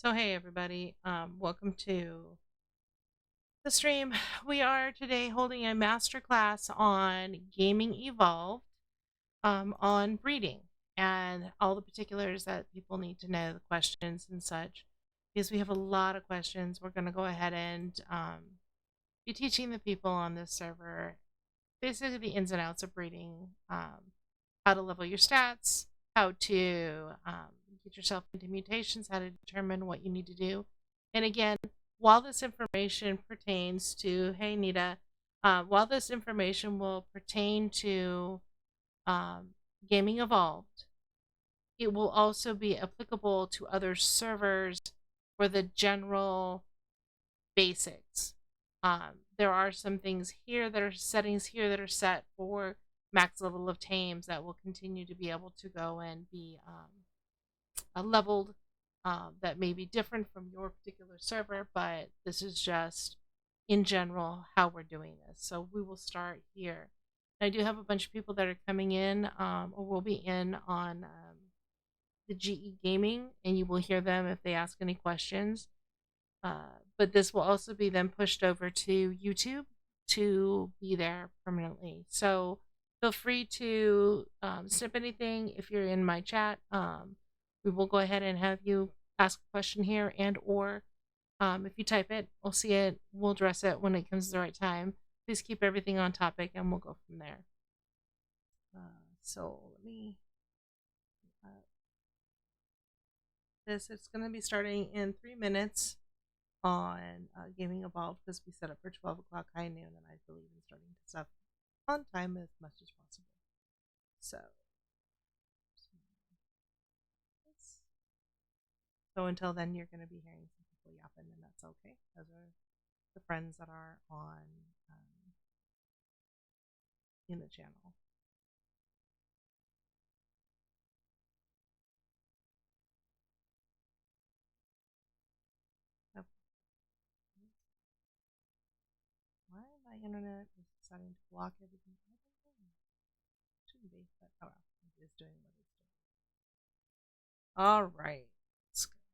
So hey everybody, welcome to the stream. We are today holding a master class on Gaming Evolved, on breeding and all the particulars that people need to know, the questions and such. Because we have a lot of questions, we're going to go ahead and be teaching the people on this server basically the ins and outs of breeding, how to level your stats, how to get yourself into mutations, how to determine what you need to do. And again, while this information pertains to, hey, Nita, while this information will pertain to Gaming Evolved, it will also be applicable to other servers for the general basics. There are some things here that are settings here that are set for max level of tames that will continue to be able to go and be leveled, that may be different from your particular server, but this is just in general how we're doing this. So we will start here. I do have a bunch of people that are coming in, or will be in on the GE Gaming, and you will hear them if they ask any questions. But this will also be then pushed over to YouTube to be there permanently. So feel free to snip anything if you're in my chat. We will go ahead and have you ask a question here, and or if you type it, we'll see it. We'll address it when it comes to the right time. Please keep everything on topic, and we'll go from there. So let me. It's going to be starting in 3 minutes on Gaming Evolved, because we set up for 12 o'clock high noon, and I believe in starting stuff on time as much as possible. So until then, you're going to be hearing some people yapping, and that's okay. Those are the friends that are on in the channel. Okay. Why my internet is deciding to block everything? I don't know. It shouldn't be, but oh well, it is doing what it's doing. All right. Let's go here.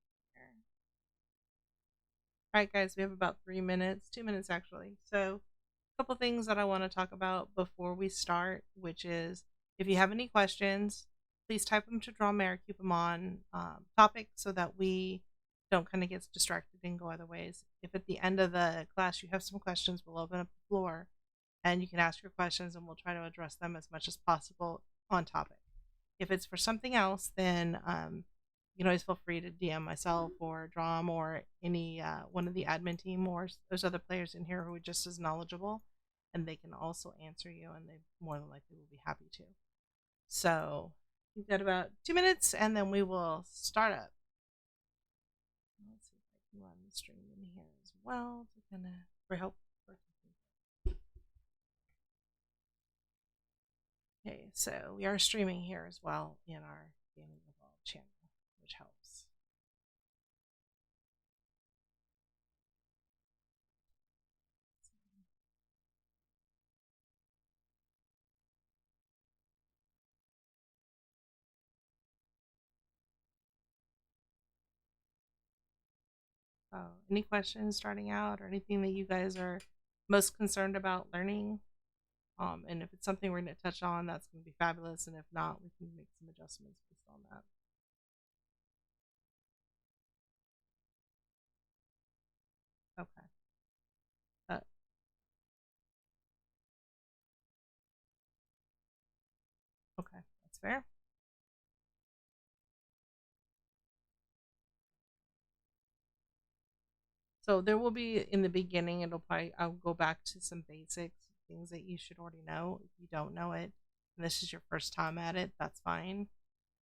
All right, guys, we have about 3 minutes, 2 minutes actually. So a couple things that I want to talk about before we start, which is if you have any questions, please type them to Drawmare, keep them on topic so that we don't kind of get distracted and go other ways. If at the end of the class you have some questions, we'll open up the floor and you can ask your questions and we'll try to address them as much as possible on topic. If it's for something else, then you can always feel free to DM myself or Drom or any one of the admin team, or there's other players in here who are just as knowledgeable and they can also answer you, and they more than likely will be happy to. So we've got about 2 minutes and then we will start up. Let's see if I can run the stream in here as well to kind of for help. Okay, so we are streaming here as well in our Gaming Evolved channel, which helps. Any questions starting out, or anything that you guys are most concerned about learning? And if it's something we're going to touch on, that's going to be fabulous. And if not, we can make some adjustments based on that. Okay. Okay, that's fair. So there will be in the beginning, I'll go back to some basics, things that you should already know. If you don't know it, and this is your first time at it, that's fine.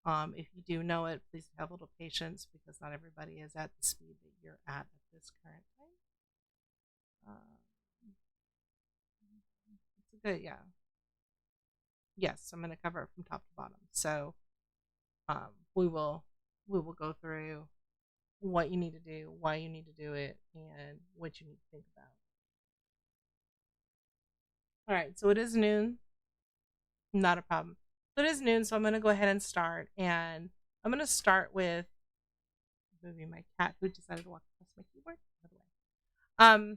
If you do know it, please have a little patience because not everybody is at the speed that you're at this current time. It's a good, yeah. Yes, I'm going to cover it from top to bottom. So we will go through what you need to do, why you need to do it, and what you need to think about. All right, so it is noon. Not a problem. So it is noon, so I'm going to go ahead and start. And I'm going to start with moving my cat who decided to walk across my keyboard. By the way.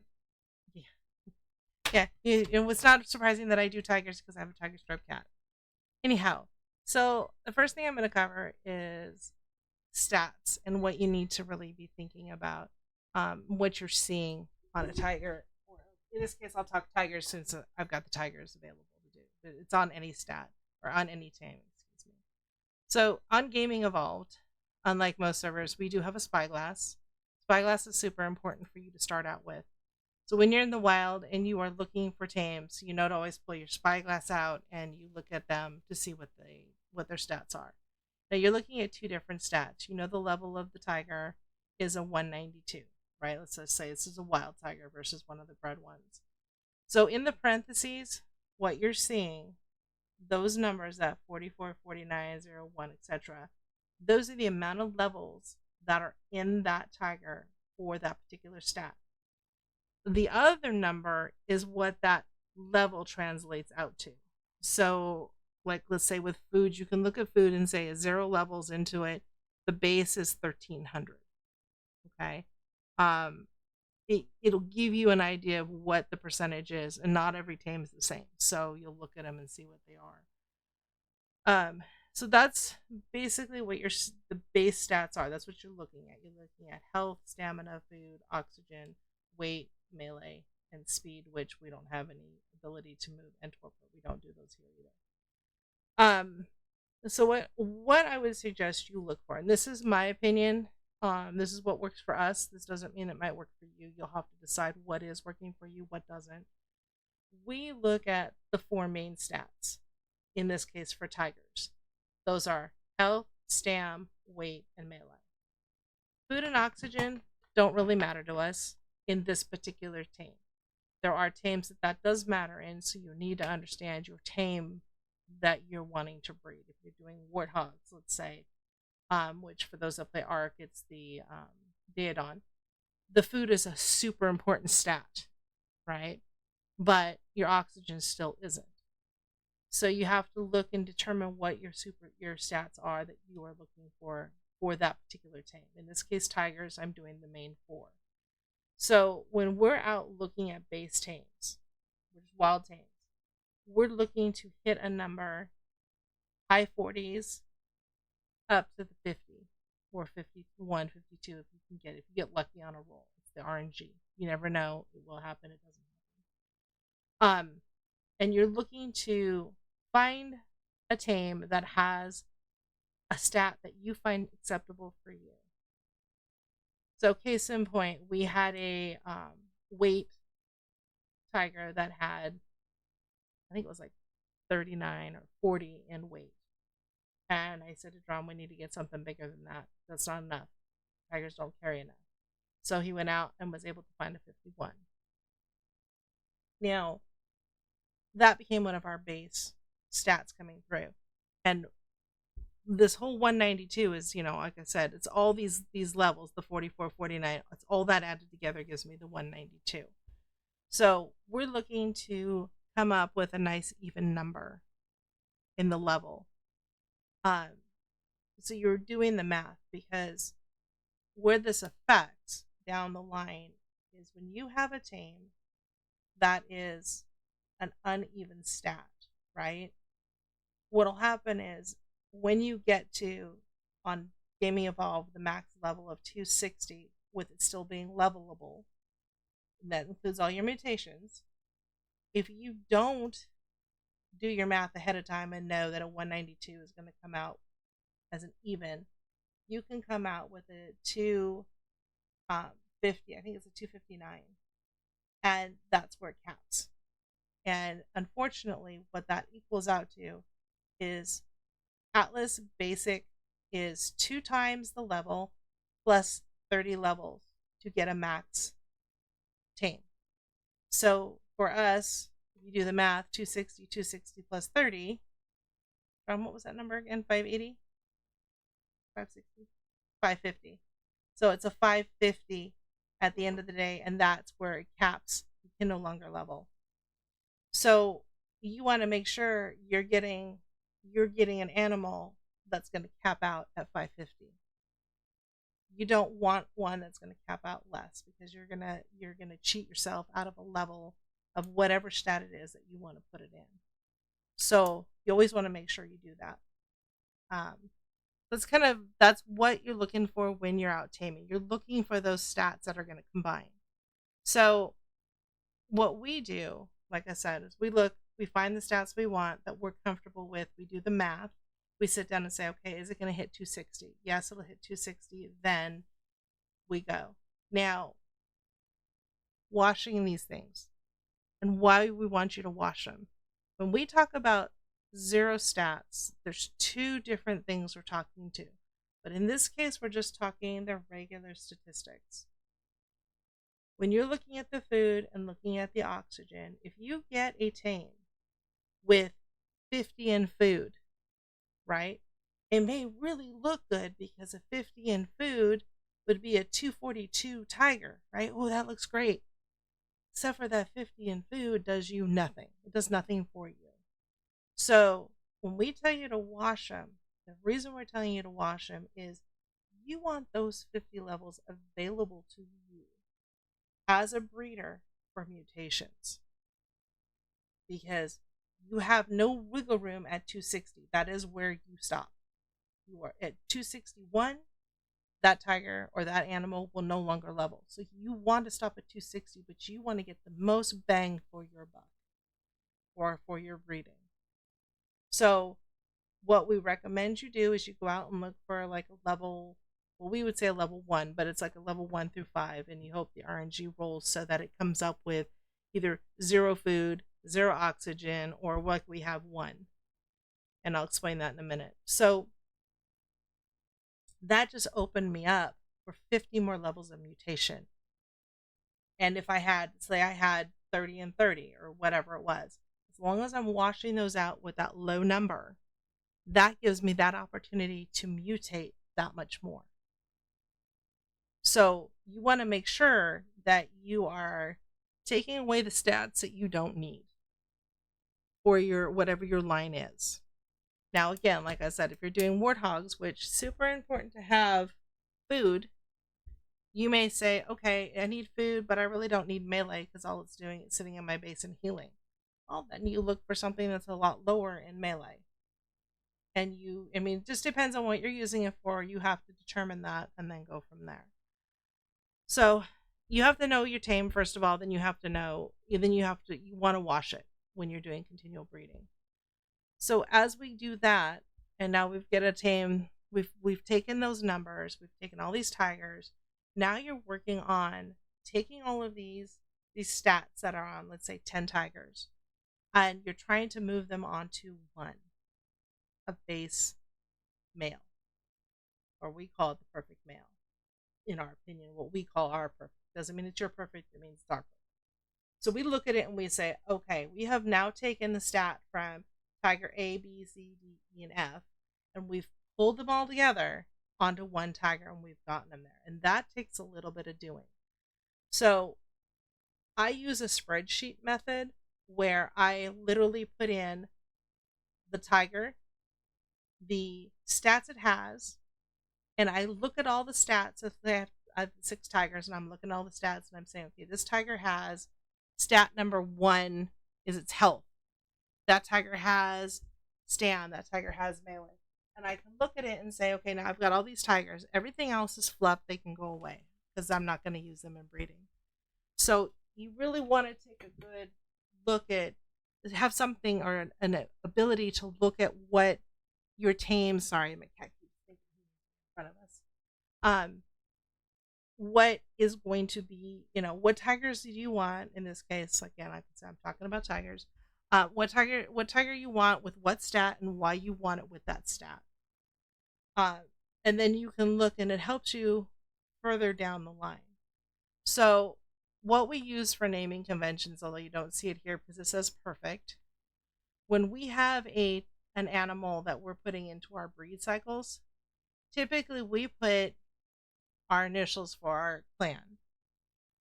Yeah. It was not surprising that I do tigers because I have a tiger striped cat. Anyhow, so the first thing I'm going to cover is stats and what you need to really be thinking about, what you're seeing on a tiger. In this case, I'll talk tigers since I've got the tigers available to do. It's on any stat or on any team. Excuse me. So on Gaming Evolved, unlike most servers, we do have a spyglass. Spyglass is super important for you to start out with. So when you're in the wild and you are looking for tames, you know to always pull your spyglass out and you look at them to see what their stats are. Now you're looking at two different stats. You know the level of the tiger is a 192, right? Let's just say this is a wild tiger versus one of the bred ones. So in the parentheses, what you're seeing, those numbers, that 44, 49, 01, etc., those are the amount of levels that are in that tiger for that particular stat. The other number is what that level translates out to. So, like, let's say with food, you can look at food and say 0 levels into it, the base is 1300. Okay. It'll give you an idea of what the percentage is, and not every tame is the same. So you'll look at them and see what they are. So that's basically what the base stats are. That's what you're looking at. You're looking at health, stamina, food, oxygen, weight, melee, and speed, which we don't have any ability to move, and torpor. We don't do those here either. So what I would suggest you look for, and this is my opinion, this is what works for us. This doesn't mean it might work for you. You'll have to decide what is working for you, what doesn't. We look at the 4 main stats, in this case for tigers. Those are health, stam, weight, and melee. Food and oxygen don't really matter to us in this particular tame. There are tames that does matter in, so you need to understand your tame that you're wanting to breed. If you're doing warthogs, let's say, which for those that play Ark, it's the Daedon. The food is a super important stat, right? But your oxygen still isn't. So you have to look and determine what your stats are that you are looking for that particular tame. In this case, tigers, I'm doing the main 4. So when we're out looking at base tames, which is wild tames, we're looking to hit a number high 40s up to the 50 or 51, 52 if you can get it. If you get lucky on a roll, it's the RNG. You never know. It will happen. It doesn't happen. And you're looking to find a tame that has a stat that you find acceptable for you. So case in point, we had a weight tiger that had, I think it was like 39 or 40 in weight. And I said to Drum, we need to get something bigger than that. That's not enough. Tigers don't carry enough. So he went out and was able to find a 51. Now, that became one of our base stats coming through. And this whole 192 is, like I said, it's all these levels, the 44, 49, it's all that added together gives me the 192. So we're looking to come up with a nice even number in the level. So you're doing the math, because where this affects down the line is when you have a tame that is an uneven stat, right? What'll happen is when you get to, on Gaming Evolved, the max level of 260, with it still being levelable, that includes all your mutations. If you don't do your math ahead of time and know that a 192 is going to come out as an even, you can come out with a 250. I think it's a 259, and that's where it counts. And unfortunately, what that equals out to is Atlas Basic is 2 times the level plus 30 levels to get a max tame. So for us, if you do the math, 260 plus 30, what was that number again? 580? 560? 550. So it's a 550 at the end of the day, and that's where it caps. You can no longer level. So you want to make sure you're getting an animal that's going to cap out at 550. You don't want one that's going to cap out less, because you're gonna cheat yourself out of a level of whatever stat it is that you want to put it in. So you always want to make sure you do that. That's what you're looking for when you're out taming. You're looking for those stats that are going to combine. So what we do, like I said, is we find the stats we want that we're comfortable with. We do the math. We sit down and say, okay, is it going to hit 260? Yes, it'll hit 260. Then we go. Now, washing these things and why we want you to wash them. When we talk about zero stats, there's two different things we're talking to. But in this case, we're just talking the regular statistics. When you're looking at the food and looking at the oxygen, if you get a tame with 50 in food, right, it may really look good because a 50 in food would be a 242 tiger, right? Oh, that looks great. Except for that 50 in food does you nothing. It does nothing for you. So when we tell you to wash them, the reason we're telling you to wash them is you want those 50 levels available to you as a breeder for mutations, because you have no wiggle room at 260. That is where you stop. You are at 261, that tiger or that animal will no longer level. So you want to stop at 260, but you want to get the most bang for your buck or for your breeding. So what we recommend you do is you go out and look for like a level, well, we would say a level 1, but it's like a level 1 through 5, and you hope the RNG rolls so that it comes up with either 0 food, 0 oxygen, or what we have 1. And I'll explain that in a minute. So that just opened me up for 50 more levels of mutation. And if I had, say I had 30 and 30 or whatever it was, as long as I'm washing those out with that low number, that gives me that opportunity to mutate that much more. So you want to make sure that you are taking away the stats that you don't need for your whatever your line is. Now, again, like I said, if you're doing warthogs, which is super important to have food, you may say, okay, I need food, but I really don't need melee because all it's doing is sitting in my base and healing. Well, then you look for something that's a lot lower in melee. And it just depends on what you're using it for. You have to determine that and then go from there. So you have to know your tame, first of all, then you want to wash it when you're doing continual breeding. So as we do that, and now we've got a tame, we've taken those numbers, we've taken all these tigers. Now you're working on taking all of these stats that are on, let's say, 10 tigers, and you're trying to move them onto 1, a base male, or we call it the perfect male. In our opinion, what we call our perfect doesn't mean it's your perfect, it means it's our perfect. So we look at it and we say, okay, we have now taken the stat from tiger A, B, C, D, E, and F, and we've pulled them all together onto 1 tiger, and we've gotten them there. And that takes a little bit of doing. So I use a spreadsheet method where I literally put in the tiger, the stats it has, and I look at all the stats. If I have 6 tigers, and I'm looking at all the stats, and I'm saying, okay, this tiger has stat number 1 is its health. That tiger has stand. That tiger has melee. And I can look at it and say, okay, now I've got all these tigers. Everything else is fluff. They can go away because I'm not going to use them in breeding. So you really want to take a good look at, have something or an ability to look at what your tame, sorry, my cat keeps thinking in front of us. What is going to be, what tigers do you want in this case? Again, like I said, I'm talking about tigers. What tiger you want with what stat and why you want it with that stat. And then you can look, and it helps you further down the line. So what we use for naming conventions, although you don't see it here because it says perfect, when we have an animal that we're putting into our breed cycles, typically we put our initials for our clan.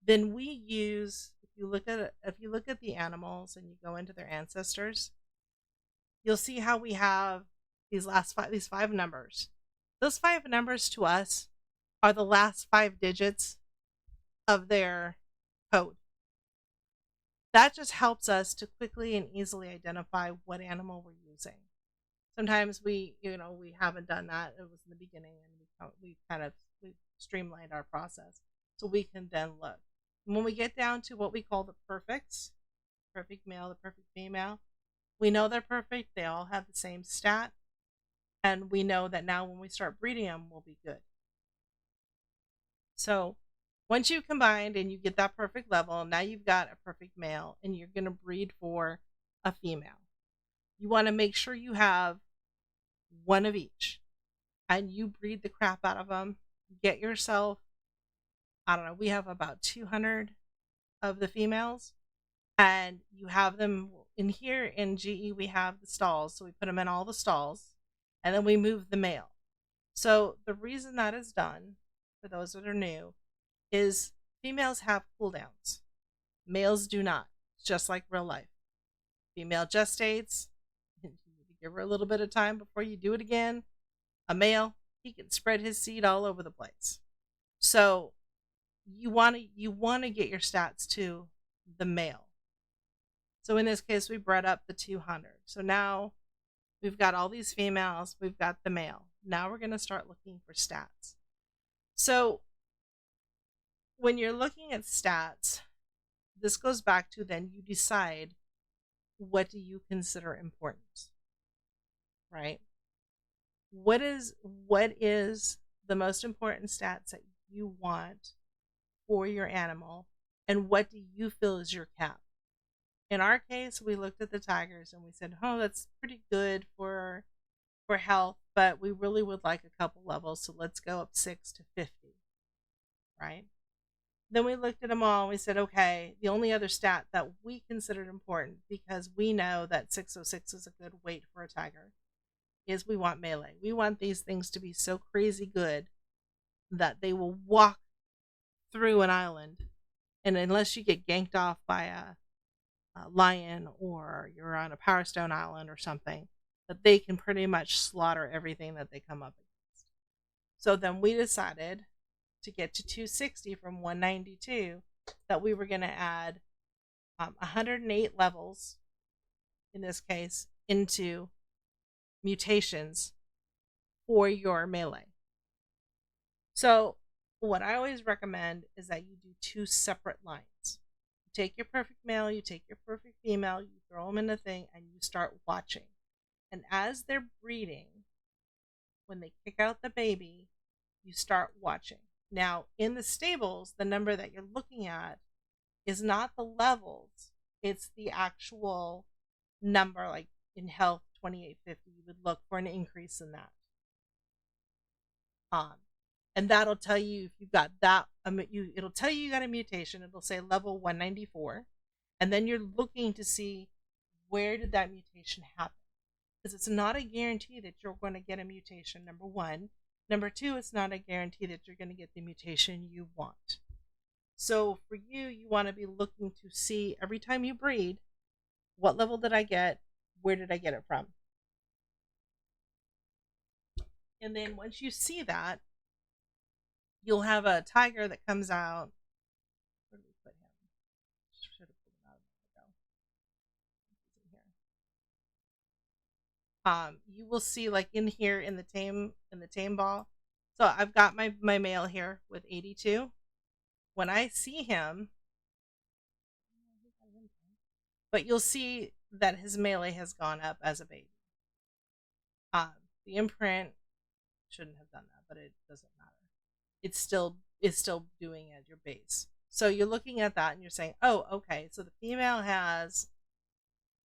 Then we use, if you look at the animals and you go into their ancestors, you'll see how we have these 5 numbers. Those 5 numbers to us are the last 5 digits of their code. That just helps us to quickly and easily identify what animal we're using. Sometimes we haven't done that. It was in the beginning, and we streamlined our process so we can then look. And when we get down to what we call the perfects, perfect male, the perfect female, we know they're perfect. They all have the same stat, and we know that now when we start breeding them, we'll be good. So once you've combined and you get that perfect level, now you've got a perfect male, and you're going to breed for a female. You want to make sure you have one of each, and you breed the crap out of them. Get yourself, I don't know, we have about 200 of the females, and you have them in here. In GE, we have the stalls, so we put them in all the stalls, and then we move the male. So the reason that is done, for those that are new, is females have cooldowns. Males do not. It's just like real life. Female gestates, you need to give her a little bit of time before you do it again. A male, he can spread his seed all over the place. So you want to get your stats to the male. So in this case, we bred up the 200. So now we've got all these females, we've got the male. Now we're going to start looking for stats. So when you're looking at stats, this goes back to then you decide, what do you consider important, right? What is the most important stats that you want for your animal, and what do you feel is your cap? In our case, we looked at the tigers and we said, oh, that's pretty good for health, but we really would like a couple levels, so let's go up 6 to 50, right? Then we looked at them all and we said, okay, the only other stat that we considered important, because we know that 606 is a good weight for a tiger, is we want melee. We want these things to be so crazy good that they will walk through an island, and unless you get ganked off by a lion or you're on a Power Stone Island or something, that they can pretty much slaughter everything that they come up against. So then we decided to get to 260 from 192, that we were going to add 108 levels, in this case, into mutations for your melee. So what I always recommend is that you do 2 separate lines. You take your perfect male, you take your perfect female, you throw them in the thing, and you start watching. And as they're breeding, when they kick out the baby, you start watching. Now, in the stables, the number that you're looking at is not the levels, it's the actual number. Like in health 2850, you would look for an increase in that. And that'll tell you if you've got that. It'll tell you got a mutation. It'll say level 194, and then you're looking to see, where did that mutation happen? Because it's not a guarantee that you're going to get a mutation, number one. Number two, it's not a guarantee that you're going to get the mutation you want. So for you, you want to be looking to see every time you breed, what level did I get? Where did I get it from? And then once you see that, you'll have a tiger that comes out. Where did we put him? Should have put him out a minute ago. You will see, like in here in the tame ball. So I've got my male here with 82. When I see him, but you'll see that his melee has gone up as a baby. The imprint shouldn't have done that, but it doesn't matter. It's still doing at your base. So you're looking at that and you're saying, oh, okay, so the female has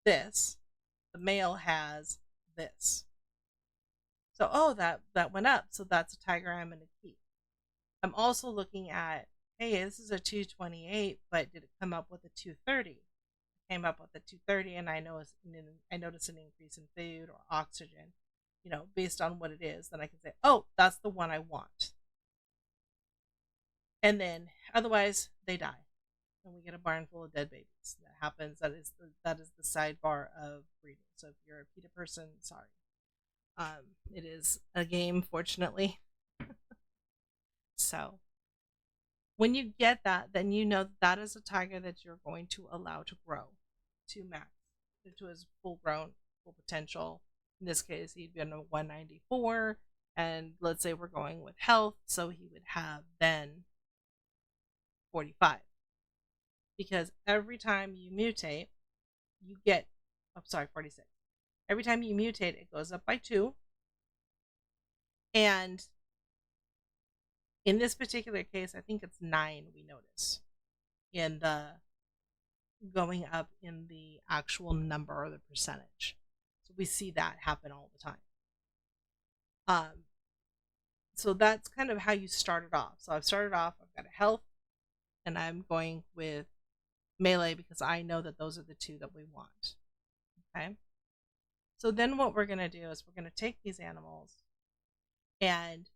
this, the male has this. So, oh, that went up, so that's a tiger I'm going to keep. I'm also looking at, hey, this is a 228, but did it come up with a 230? It came up with a 230, and I noticed an increase in food or oxygen, based on what it is. Then I can say, oh, that's the one I want. And then otherwise they die, and we get a barn full of dead babies. That happens. That is the sidebar of breeding. So if you're a PETA person, sorry. It is a game, fortunately. So when you get that, then you know that is a tiger that you're going to allow to grow to max, to his full grown, full potential. In this case, he'd been a 194, and let's say we're going with health, so he would have then 45. Because every time you mutate, you get, 46. Every time you mutate, it goes up by 2. And in this particular case, I think it's 9 we notice in the going up in the actual number or the percentage. So we see that happen all the time. So that's kind of how you started off. So I've started off, I've got a health, and I'm going with melee because I know that those are the 2 that we want. Okay. So then what we're going to do is we're going to take these animals, and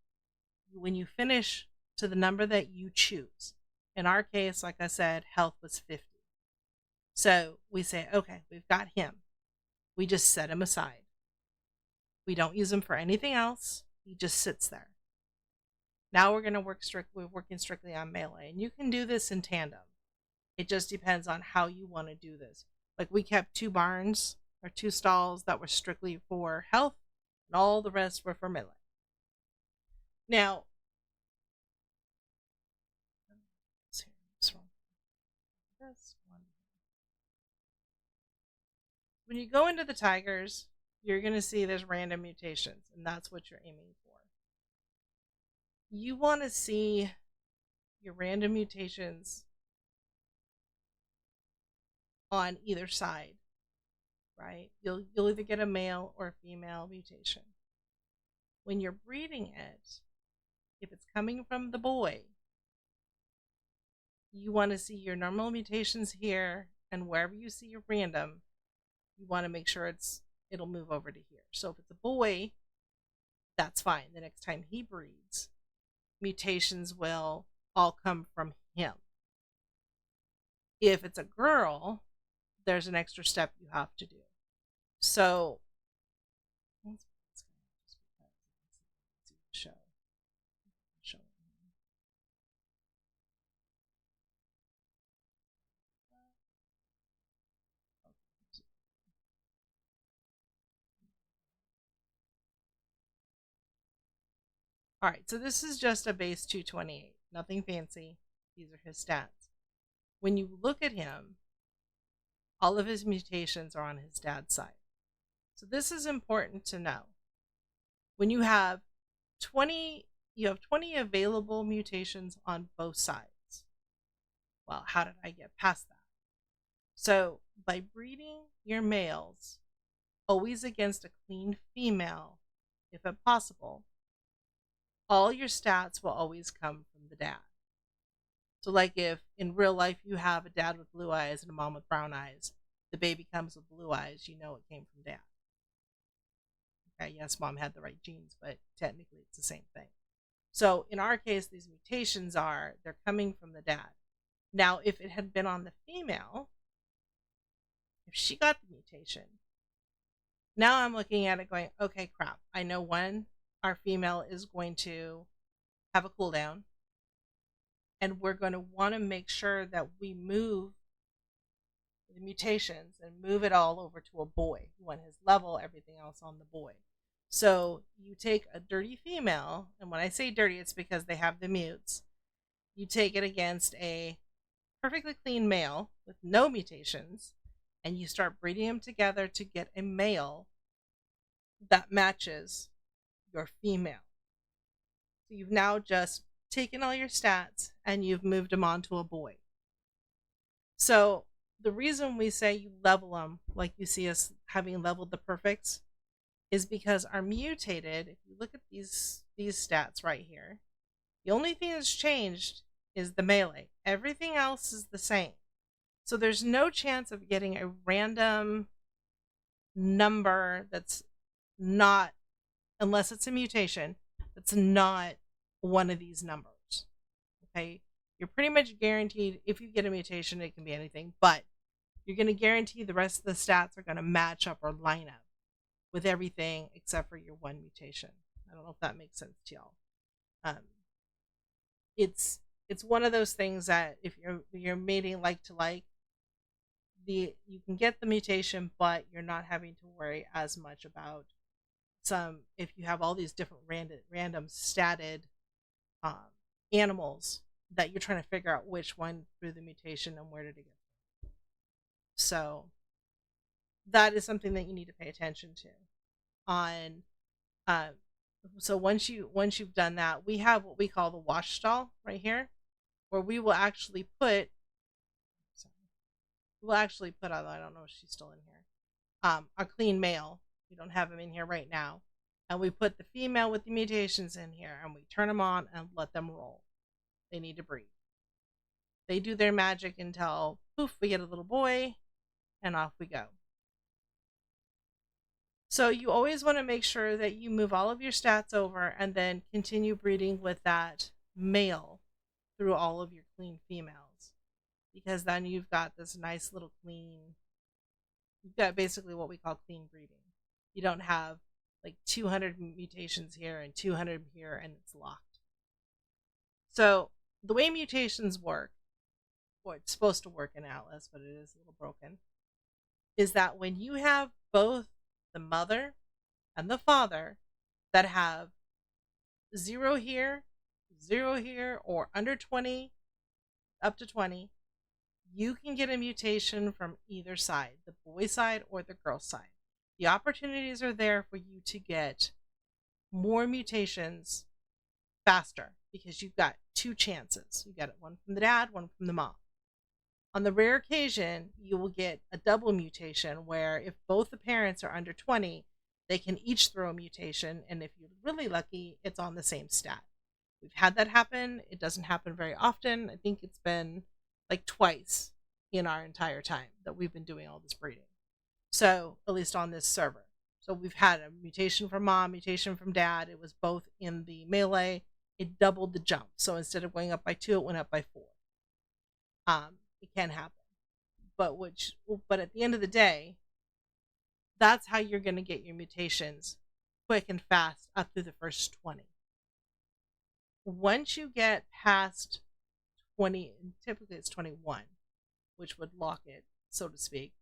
when you finish to the number that you choose, in our case, like I said, health was 50. So we say, okay, we've got him. We just set him aside. We don't use him for anything else. He just sits there. Now we're going to we're working strictly on melee. And you can do this in tandem. It just depends on how you want to do this. Like we kept 2 barns or 2 stalls that were strictly for health, and all the rest were for melee. Now, when you go into the tigers, you're going to see there's random mutations, and that's what you're aiming for. You want to see your random mutations on either side, right? You'll either get a male or a female mutation. When you're breeding it, if it's coming from the boy, you want to see your normal mutations here, and wherever you see your random, you want to make sure it'll move over to here. So if it's a boy, that's fine. The next time he breeds, mutations will all come from him. If it's a girl, there's an extra step you have to do. So all right, so this is just a base 228, nothing fancy. These are his stats. When you look at him, all of his mutations are on his dad's side. So this is important to know. When you have 20 available mutations on both sides. Well, how did I get past that? So by breeding your males always against a clean female, if possible, all your stats will always come from the dad. So like if in real life you have a dad with blue eyes and a mom with brown eyes, the baby comes with blue eyes, you know it came from dad. Okay, yes, mom had the right genes, but technically it's the same thing. So in our case, these mutations they're coming from the dad. Now, if it had been on the female, if she got the mutation, now I'm looking at it going, okay, crap. I know when our female is going to have a cooldown, and we're going to want to make sure that we move the mutations and move it all over to a boy. You want his level, everything else on the boy. So you take a dirty female, and when I say dirty, it's because they have the mutes. You take it against a perfectly clean male with no mutations, and you start breeding them together to get a male that matches your female. So you've now just taken all your stats and you've moved them onto a boy. So the reason we say you level them, like you see us having leveled the perfects, is because our mutated, if you look at these stats right here, the only thing that's changed is the melee. Everything else is the same. So there's no chance of getting a random number that's not, unless it's a mutation, that's not one of these numbers. Okay? You're pretty much guaranteed, if you get a mutation, it can be anything, but you're going to guarantee the rest of the stats are going to match up or line up with everything except for your one mutation. I don't know if that makes sense to y'all. it's one of those things that if you're mating like to like, you can get the mutation, but you're not having to worry as much about some if you have all these different random statted um, animals that you're trying to figure out which one through the mutation and where did it get from. So that is something that you need to pay attention to on uh, so once you've done that, we have what we call the wash stall right here, where we'll actually put although I don't know if she's still in here, a clean male. We don't have him in here right now, and we put the female with the mutations in here, and we turn them on and let them roll. They need to breed. They do their magic until poof, we get a little boy, and off we go. So you always want to make sure that you move all of your stats over and then continue breeding with that male through all of your clean females. Because then you've got this nice little you've got basically what we call clean breeding. You don't have like 200 mutations here and 200 here and it's locked. So the way mutations work, or it's supposed to work in Atlas, but it is a little broken, is that when you have both the mother and the father that have 0 here, 0 here, or under 20, up to 20, you can get a mutation from either side, the boy side or the girl side. The opportunities are there for you to get more mutations faster because you've got 2 chances. You got one from the dad, one from the mom. On the rare occasion, you will get a double mutation where if both the parents are under 20, they can each throw a mutation, and if you're really lucky, it's on the same stat. We've had that happen. It doesn't happen very often. I think it's been like twice in our entire time that we've been doing all this breeding. So, at least on this server. So we've had a mutation from mom, mutation from dad. It was both in the melee. It doubled the jump. So instead of going up by 2, it went up by 4. It can happen. But at the end of the day, that's how you're going to get your mutations quick and fast up through the first 20. Once you get past 20, typically it's 21, which would lock it, so to speak,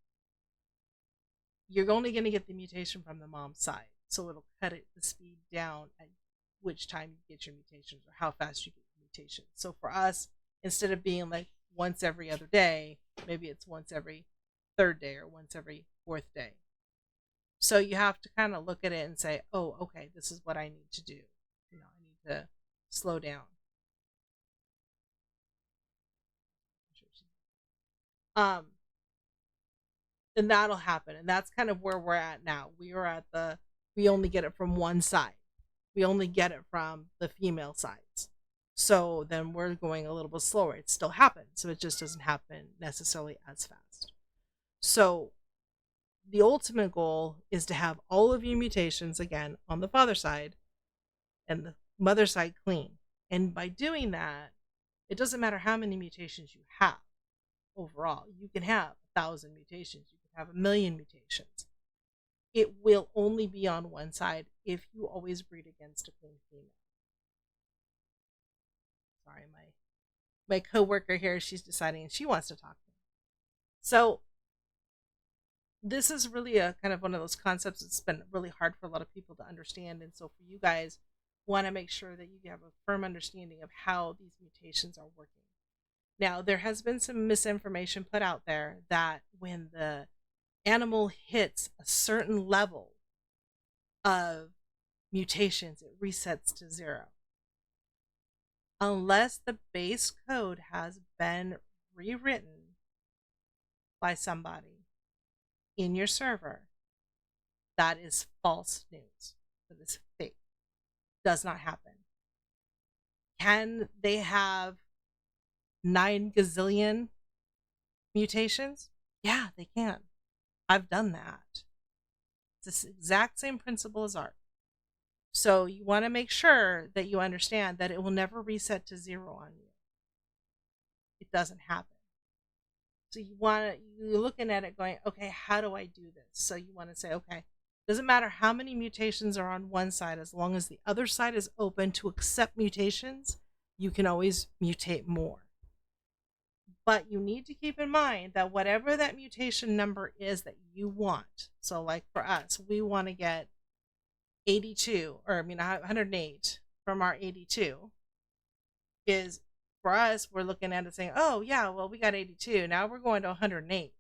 you're only going to get the mutation from the mom's side. So it'll cut the speed down at which time you get your mutations or how fast you get your mutations. So for us, instead of being like once every other day, maybe it's once every 3rd day or once every 4th day. So you have to kind of look at it and say, oh, okay, this is what I need to do. I need to slow down. And that'll happen. And that's kind of where we're at now. We only get it from one side. We only get it from the female sides. So then we're going a little bit slower. It still happens, so it just doesn't happen necessarily as fast. So the ultimate goal is to have all of your mutations again on the father side and the mother side clean. And by doing that, it doesn't matter how many mutations you have overall. You can have 1,000 mutations. You can have 1,000,000 mutations. It will only be on one side if you always breed against a clean female. Sorry, my coworker here, she's deciding she wants to talk to me. So this is really a kind of one of those concepts that's been really hard for a lot of people to understand. And so for you guys, want to make sure that you have a firm understanding of how these mutations are working. Now, there has been some misinformation put out there that when the animal hits a certain level of mutations, it resets to 0. Unless the base code has been rewritten by somebody in your server, that is false news. That is fake. Does not happen. Can they have 9 gazillion mutations? Yeah, they can. I've done that. It's the exact same principle as art. So you want to make sure that you understand that it will never reset to 0 on you. It doesn't happen. So you're looking at it going, okay, how do I do this? So you want to say, okay, doesn't matter how many mutations are on one side, as long as the other side is open to accept mutations, you can always mutate more. But you need to keep in mind that whatever that mutation number is that you want, so like for us, we want to get 82, or 108 from our 82, is for us, we're looking at it saying, oh, yeah, well, we got 82. Now we're going to 108.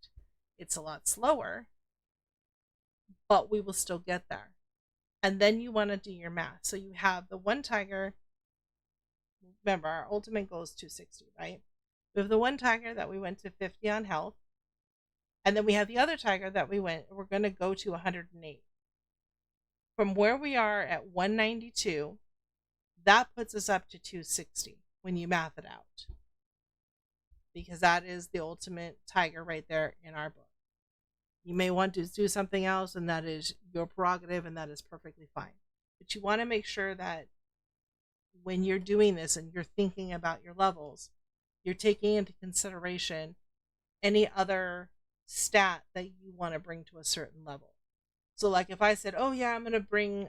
It's a lot slower, but we will still get there. And then you want to do your math. So you have the one tiger. Remember, our ultimate goal is 260, right? We have the one tiger that we went to 50 on health. And then we have the other tiger that we're going to go to 108. From where we are at 192, that puts us up to 260 when you math it out. Because that is the ultimate tiger right there in our book. You may want to do something else, and that is your prerogative, and that is perfectly fine. But you want to make sure that when you're doing this and you're thinking about your levels, you're taking into consideration any other stat that you want to bring to a certain level. So like if I said, oh yeah, I'm gonna bring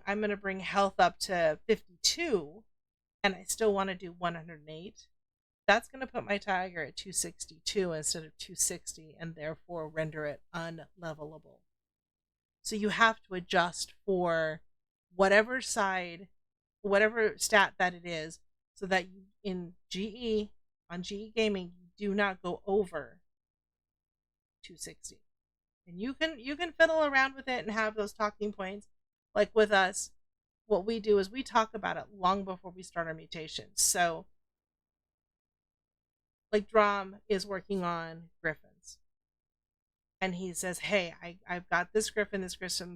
health up to 52, and I still want to do 108, that's going to put my tiger at 262 instead of 260, and therefore render it unlevelable. So you have to adjust for whatever stat that it is, so that you, in on GE Gaming, you do not go over 260. And you can fiddle around with it and have those talking points. Like with us, what we do is we talk about it long before we start our mutations. So like Drom is working on griffins, and he says, hey, I've got this griffin,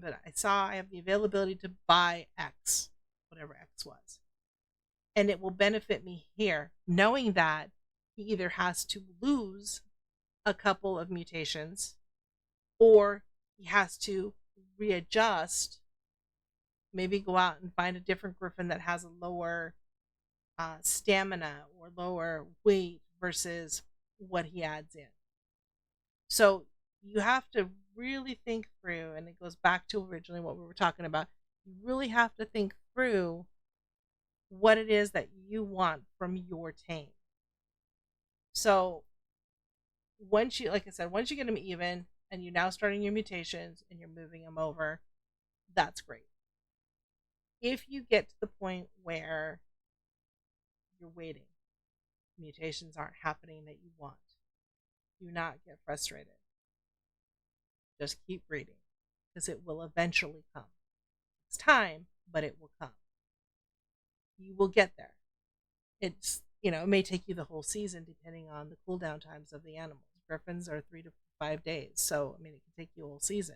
but I saw I have the availability to buy X, whatever X was, and it will benefit me here, knowing that he either has to lose a couple of mutations, or he has to readjust, maybe go out and find a different griffin that has a lower stamina or lower weight versus what he adds in. So you have to really think through, and it goes back to originally what we were talking about. You really have to think through what it is that you want from your tame. So once you, like I said, once you get them even and you're now starting your mutations and you're moving them over, that's great. If you get to the point where you're waiting, mutations aren't happening that you want, do not get frustrated. Just keep breeding, because it will eventually come. It's time, but it will come. You will get there. It's, it may take you the whole season depending on the cooldown times of the animals. Griffins are 3 to 5 days, so it can take you a whole season.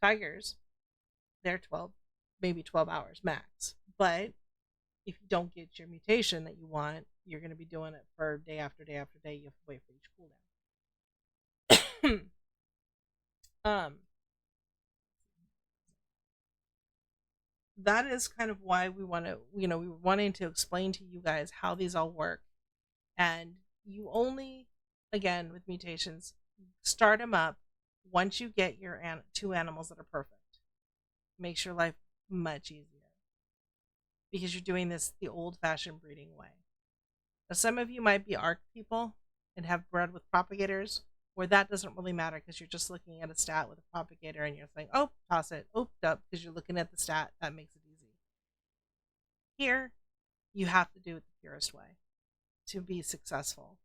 Tigers, they're 12, maybe 12 hours max. But if you don't get your mutation that you want, you're going to be doing it for day after day after day. You have to wait for each cooldown. That is kind of why we want to, we were wanting to explain to you guys how these all work. And you only, again, with mutations, start them up once you get your 2 animals that are perfect. Makes your life much easier, because you're doing this the old-fashioned breeding way. Now, some of you might be ARC people and have bred with propagators, where that doesn't really matter, because you're just looking at a stat with a propagator and you're saying, oh, toss it, oh, up, because you're looking at the stat. That makes it easy. Here, you have to do it the purest way to be successful.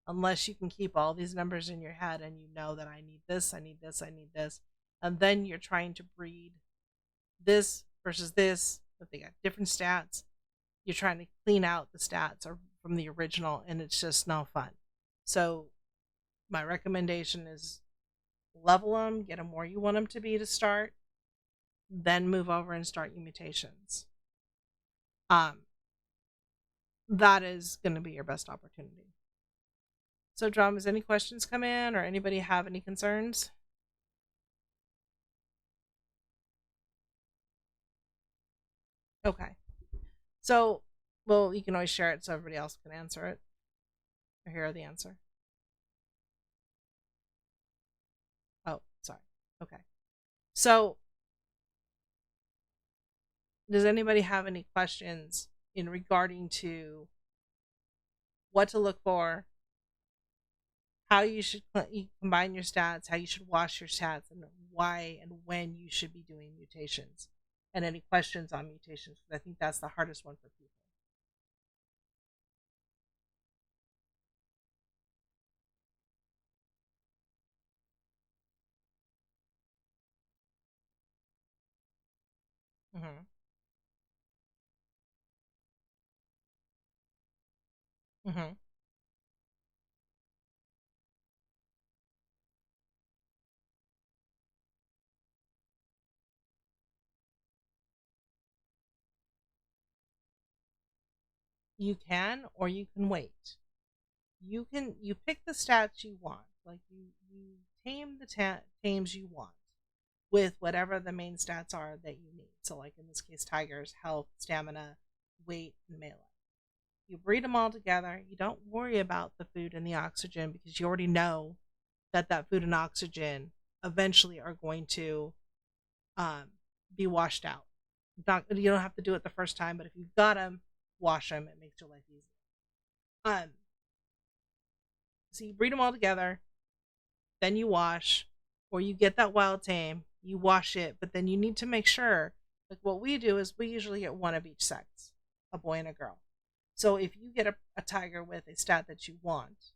Unless you can keep all these numbers in your head and you know that I need this, I need this, I need this. And then you're trying to breed this versus this, but they got different stats. You're trying to clean out the stats from the original, and it's just no fun. So my recommendation is level them, get them where you want them to be to start, then move over and start your mutations. That is going to be your best opportunity. So, Drum, has any questions come in, or anybody have any concerns? Okay. So, well, you can always share it so everybody else can answer it, or hear the answer. Oh, sorry. Okay. So, does anybody have any questions in regarding to what to look for, how you should combine your stats, how you should wash your stats, and why and when you should be doing mutations, and any questions on mutations. I think that's the hardest one for people. Hmm. Hmm. You can, or you can wait. You pick the stats you want, like you tame the tames you want with whatever the main stats are that you need. So, like in this case, tigers, health, stamina, weight, and melee. You breed them all together. You don't worry about the food and the oxygen because you already know that that food and oxygen eventually are going to um, be washed out. Not, you don't have to do it the first time, but if you've got them, wash them. It makes your life easier. Um, so you breed them all together, then you wash, or you get that wild tame, you wash it, but then you need to make sure. Like what we do is we usually get one of each sex, a boy and a girl. So if you get a tiger with a stat that you want,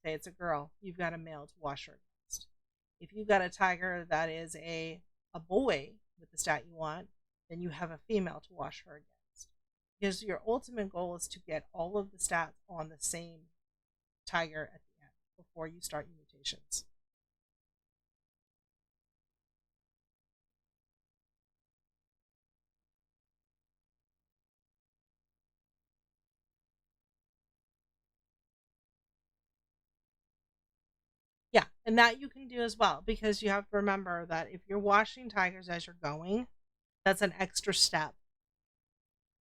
say it's a girl, you've got a male to wash her against. If you've got a tiger that is a boy with the stat you want, then you have a female to wash her against. Because your ultimate goal is to get all of the stats on the same tiger at the end before you start your mutations. Yeah, and that you can do as well because you have to remember that if you're washing tigers as you're going, that's an extra step.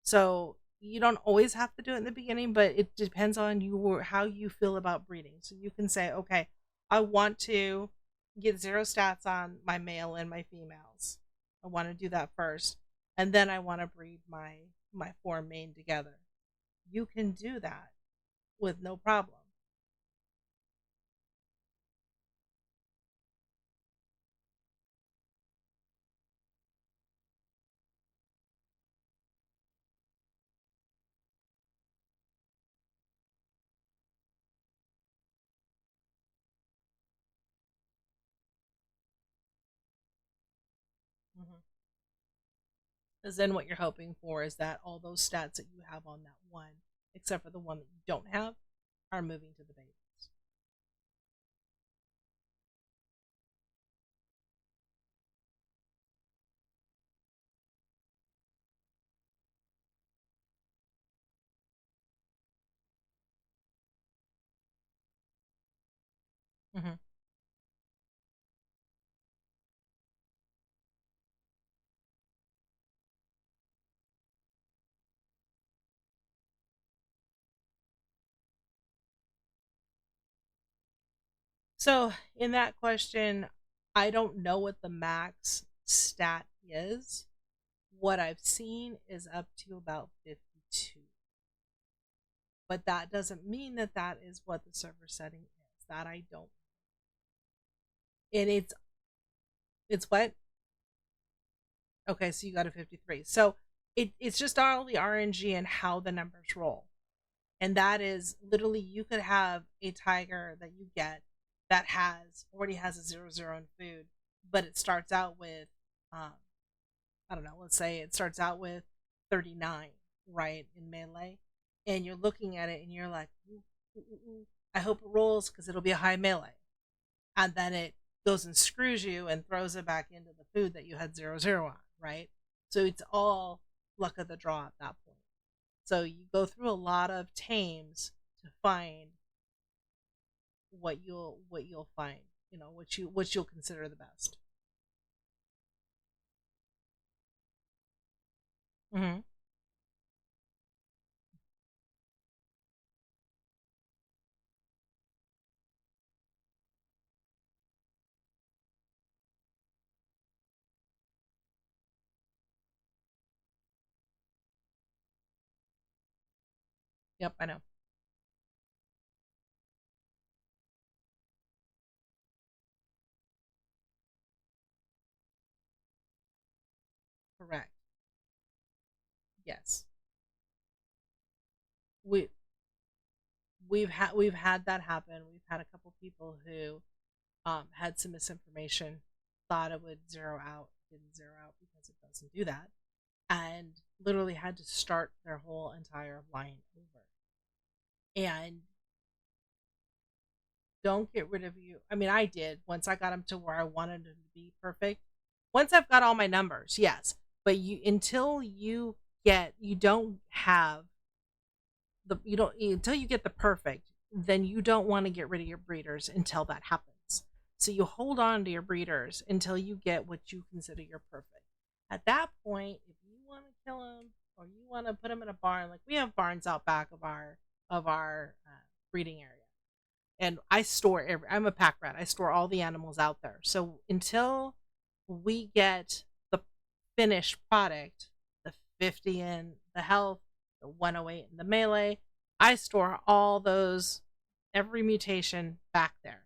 So you don't always have to do it in the beginning, but it depends on you or how you feel about breeding. So you can say, okay, I want to get zero stats on my male and my females. I want to do that first, and then I want to breed my four main together. You can do that with no problem. Mhm. Because then what you're hoping for is that all those stats that you have on that one, except for the one that you don't have, are moving to the babies. Hmm. So in that question, I don't know what the max stat is. What I've seen is up to about 52. But that doesn't mean that that is what the server setting is. That I don't. And it's what? Okay, so you got a 53. So it's just all the RNG and how the numbers roll. And that is literally you could have a tiger that you get that has already has a 0 0 in food, but it starts out with um, I don't know, let's say it starts out with 39, right, in melee, and you're looking at it and you're like, ooh, ooh, ooh, I hope it rolls because it'll be a high melee, and then it goes and screws you and throws it back into the food that you had 0 0 on, right? So it's all luck of the draw at that point. So you go through a lot of tames to find what you'll find, what you'll consider the best. Mm-hmm. Yep, I know. Yes. We we've had that happen. We've had a couple people who had some misinformation, thought it would zero out, didn't zero out because it doesn't do that, and literally had to start their whole entire line over. And don't get rid of you. I mean, I did once I got them to where I wanted them to be perfect. Once I've got all my numbers, yes. But until you don't have you don't until you get the perfect, then you don't want to get rid of your breeders until that happens. So you hold on to your breeders until you get what you consider your perfect. At that point, if you want to kill them or you want to put them in a barn, like we have barns out back of our breeding area, and I'm a pack rat. I store all the animals out there. So until we get the finished product, the 50 in the health, the 108 in the melee, I store all those, every mutation back there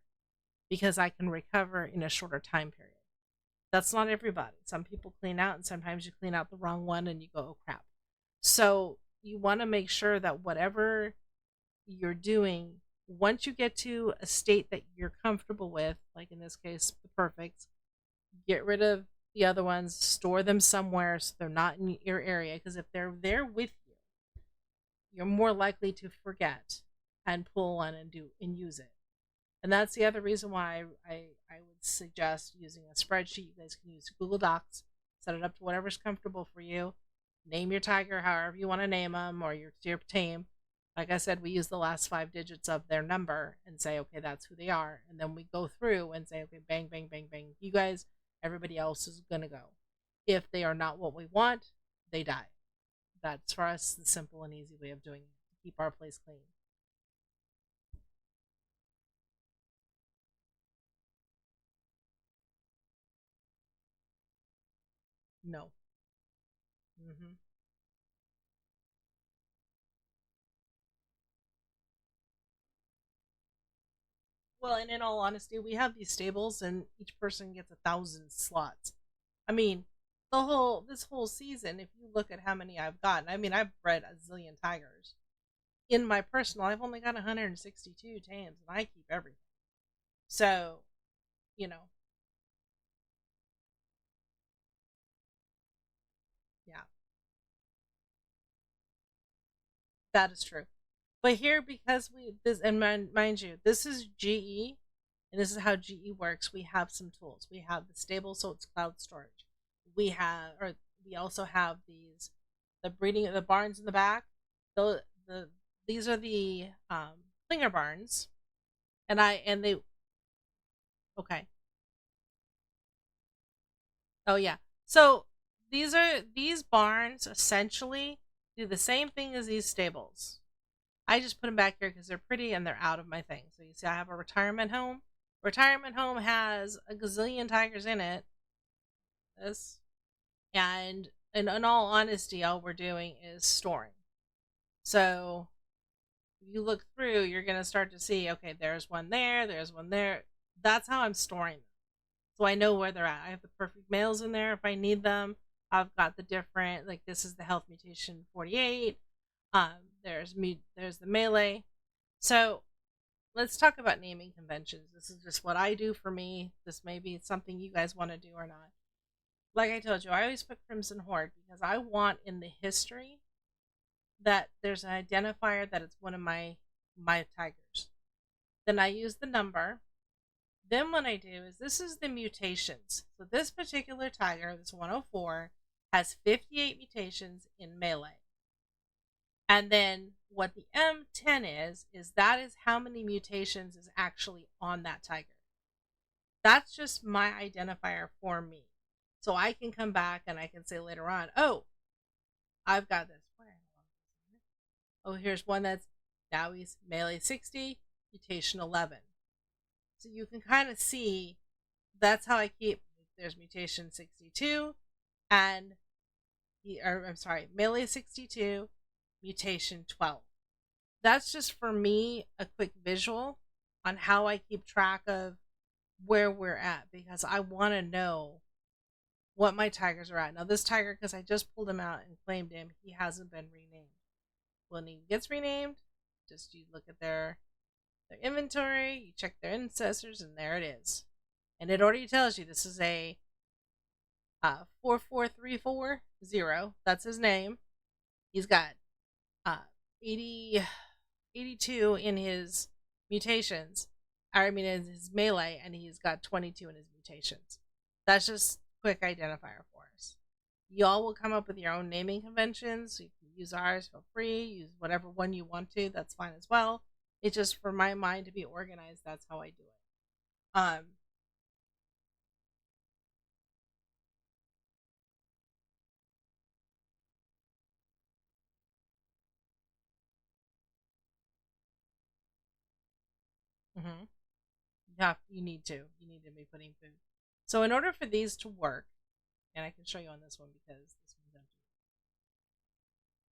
because I can recover in a shorter time period. That's not everybody. Some people clean out, and sometimes you clean out the wrong one and you go, oh crap. So you want to make sure that whatever you're doing, once you get to a state that you're comfortable with, like in this case, the perfect, get rid of the other ones, store them somewhere so they're not in your area. Because if they're there with you, you're more likely to forget and pull one and use it. And that's the other reason why I would suggest using a spreadsheet. You guys can use Google Docs, set it up to whatever's comfortable for you. Name your tiger however you want to name them, or your tame. Like I said, we use the last 5 digits of their number and say, okay, that's who they are. And then we go through and say, okay, bang, bang, bang, bang. You guys, everybody else is going to go. If they are not what we want, they die. That's for us the simple and easy way of doing it to keep our place clean. No. Hmm. Well, and in all honesty, we have these stables, and each person gets 1,000 slots. I mean, this whole season, if you look at how many I've gotten, I mean, I've bred a zillion tigers. In my personal, I've only got 162 tames, and I keep everything. So, you know, yeah, that is true. But here, because we this and mind you, this is GE, and this is how GE works. We have some tools. We have the stable, so it's cloud storage. We also have the breeding, the barns in the back. The these are the clinger barns, and they okay. Oh yeah. So these barns essentially do the same thing as these stables. I just put them back here because they're pretty and they're out of my thing. So you see, I have a retirement home. Retirement home has a gazillion tigers in it. This and in all honesty, all we're doing is storing. So if you look through, you're gonna start to see, okay, there's one there, there's one there. That's how I'm storing them. So I know where they're at. I have the perfect males in there if I need them. I've got the different, like this is the health mutation 48. There's the melee. So let's talk about naming conventions. This is just what I do for me. This may be something you guys want to do or not. Like I told you, I always put Crimson Horde because I want in the history that there's an identifier that it's one of my tigers. Then I use the number. Then what I do is this is the mutations. So this particular tiger, this 104, has 58 mutations in melee. And then what the M10 is that is how many mutations is actually on that tiger. That's just my identifier for me. So I can come back and I can say later on, oh, I've got this. Oh, here's one that's now he's melee 60, mutation 11. So you can kind of see that's how I keep. There's mutation 62 and I'm sorry, melee 62, mutation 12. That's just for me a quick visual on how I keep track of where we're at because I want to know what my tigers are at. Now this tiger, because I just pulled him out and claimed him, he hasn't been renamed. When he gets renamed, just you look at their inventory, you check their ancestors, and there it is. And it already tells you this is a 44340. That's his name. He's got 80, 82 in his mutations. I mean, in his melee, and he's got 22 in his mutations. That's just quick identifier for us. Y'all will come up with your own naming conventions. You can use ours, feel free. Use whatever one you want to. That's fine as well. It's just for my mind to be organized. That's how I do it. Mm-hmm. You need to. You need to be putting food. So in order for these to work, and I can show you on this one because this one's empty.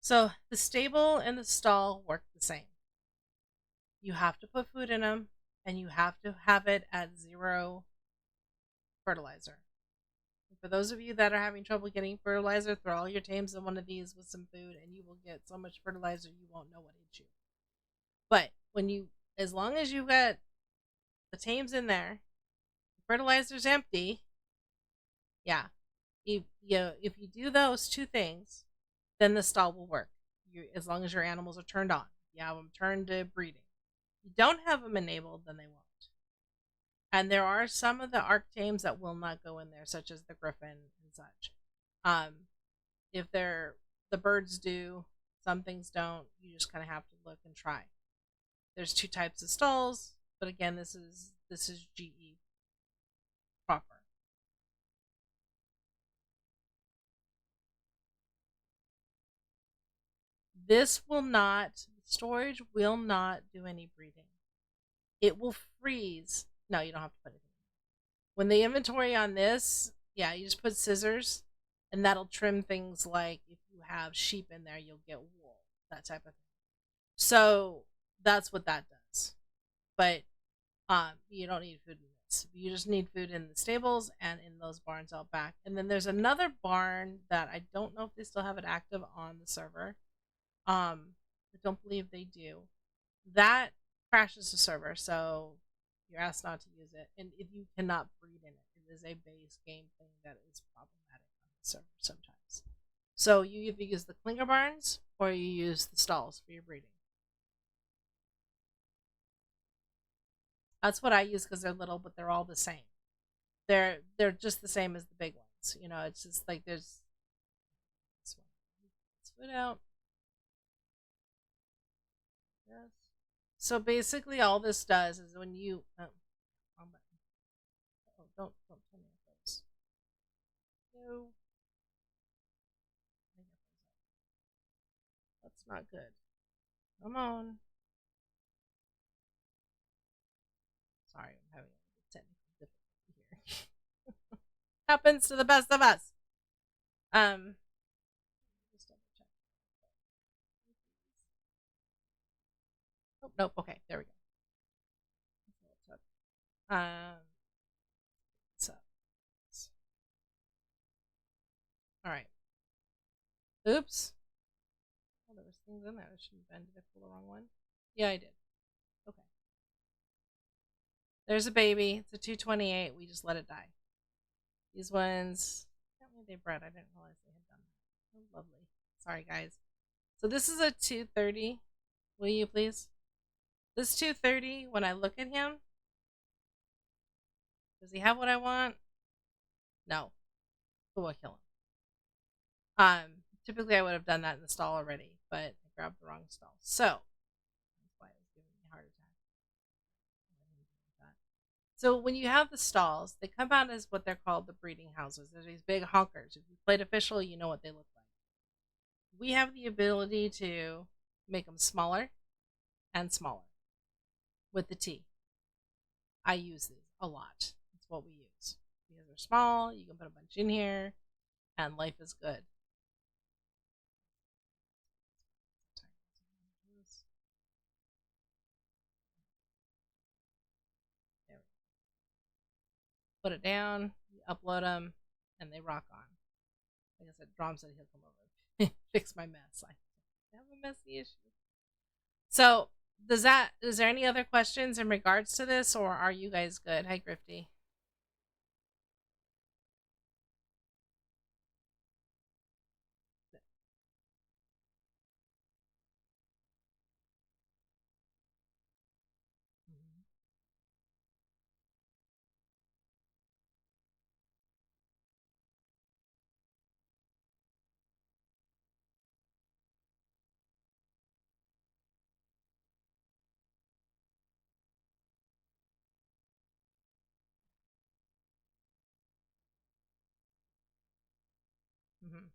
So the stable and the stall work the same. You have to put food in them, and you have to have it at 0 fertilizer. And for those of you that are having trouble getting fertilizer, throw all your tames in one of these with some food, and you will get so much fertilizer you won't know what hit you. But as long as you've got the tames in there, the fertilizer's empty. Yeah, if you do those two things, then the stall will work. As long as your animals are turned on, you have them turned to breeding. If you don't have them enabled, then they won't. And there are some of the arc tames that will not go in there, such as the griffin and such. If the birds do, some things don't. You just kind of have to look and try. There's 2 types of stalls, but again, this is GE proper. Storage will not do any breeding. It will freeze. No, you don't have to put it in. When the inventory on this, yeah, you just put scissors, and that'll trim things like if you have sheep in there, you'll get wool, that type of thing. So that's what that does. But you don't need food in this. You just need food in the stables and in those barns out back. And then there's another barn that I don't know if they still have it active on the server. I don't believe they do. That crashes the server, so you're asked not to use it. And if you cannot breed in it, it is a base game thing that is problematic on the server sometimes. So you either use the Klinger barns or you use the stalls for your breeding. That's what I use because they're little, but they're all the same. They're just the same as the big ones. You know, it's just like there's this one. Let's put out. Yes. So basically, all this does is when you don't tell me those. No, that's not good. Come on. Sorry, I'm having a technical difficulty here. Happens to the best of us. Just double check. Oh, nope. Okay, there we go. So, all right. Oops. Oh, there was things in there. I shouldn't have been. Did I pull the wrong one? Yeah, I did. Okay. There's a baby. It's a 228. We just let it die. These ones, apparently they bred. I didn't realize they had done that. Oh, lovely. Sorry, guys. So this is a 230. Will you please? This 230, when I look at him, does he have what I want? No. So we'll kill him. Typically I would have done that in the stall already, but I grabbed the wrong stall. So that's why it was giving me a heart attack. So when you have the stalls, they come out as what they're called the breeding houses. They're these big honkers. If you played official, you know what they look like. We have the ability to make them smaller and smaller with the T. I use these a lot. That's what we use. Because they're small, you can put a bunch in here, and life is good. Put it down, you upload them, and they rock on. Like I said, Drom said he'll come over and fix my mess. I have a messy issue. So, is there any other questions in regards to this, or are you guys good? Hi, Grifty. Mhm. Mhm.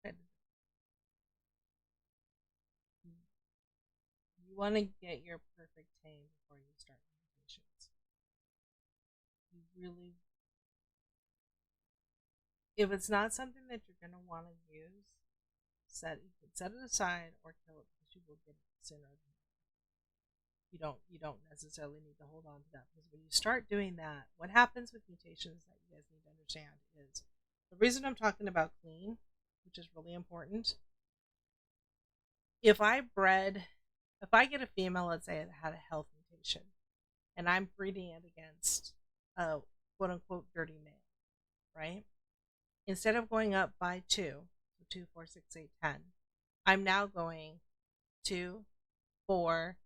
Good. You want to get your perfect tame before you start mutations. You really, if it's not something that you're going to want to use, you can set it aside or kill it because you will get it sooner than later. You don't necessarily need to hold on to that, because when you start doing that, what happens with mutations that you guys need to understand is the reason I'm talking about clean, which is really important. If I get a female, let's say, that had a health mutation, and I'm breeding it against a quote unquote dirty male, right? Instead of going up by 2, so 2, 4, 6, 8, 10, I'm now going 2, 4,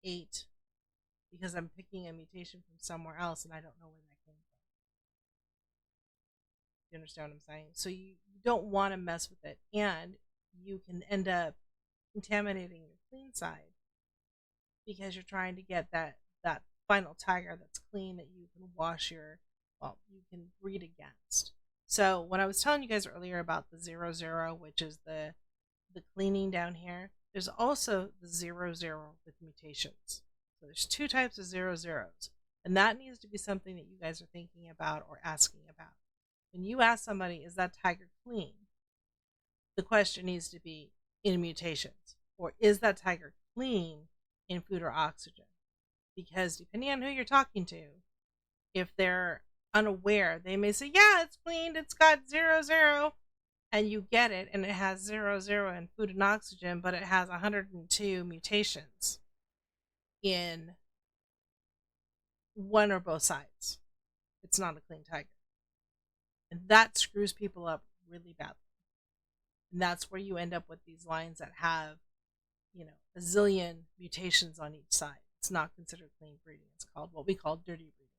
8, because I'm picking a mutation from somewhere else and I don't know where that came from. You understand what I'm saying? So you don't want to mess with it, and you can end up contaminating your clean side because you're trying to get that final tiger that's clean that you can you can breed against. So when I was telling you guys earlier about the 0, which is the cleaning down here, there's also the 0 with mutations. So there's 2 types of 0s, and that needs to be something that you guys are thinking about or asking about. When you ask somebody, is that tiger clean? The question needs to be in mutations, or is that tiger clean in food or oxygen? Because depending on who you're talking to, if they're unaware, they may say, yeah, it's cleaned, it's got 0, and you get it, and it has 0 in food and oxygen, but it has 102 mutations in one or both sides. It's not a clean tiger. And that screws people up really badly. And that's where you end up with these lines that have, a zillion mutations on each side. It's not considered clean breeding. It's called what we call dirty breeding.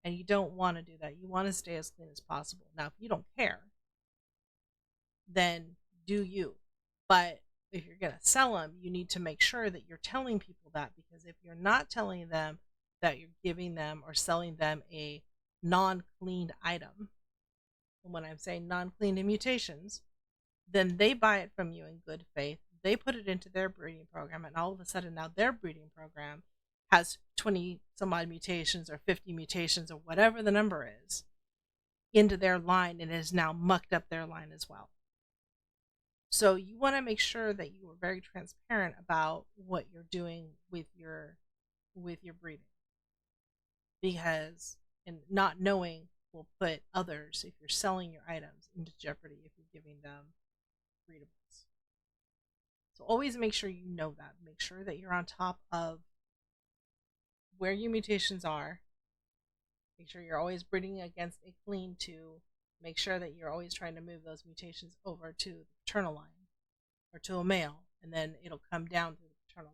And you don't want to do that. You want to stay as clean as possible. Now, if you don't care, then do you. But if you're going to sell them, you need to make sure that you're telling people that, because if you're not telling them that you're giving them or selling them a non-cleaned item, and when I'm saying non-cleaned in mutations, then they buy it from you in good faith. They put it into their breeding program, and all of a sudden now their breeding program has 20 some odd mutations or 50 mutations or whatever the number is into their line, and it has now mucked up their line as well. So you want to make sure that you are very transparent about what you're doing with your breeding, because and not knowing will put others, if you're selling your items, into jeopardy if you're giving them breedables. So always make sure you know that. Make sure that you're on top of where your mutations are. Make sure you're always breeding against a clean to make sure that you're always trying to move those mutations over to the paternal line or to a male, and then it'll come down through the paternal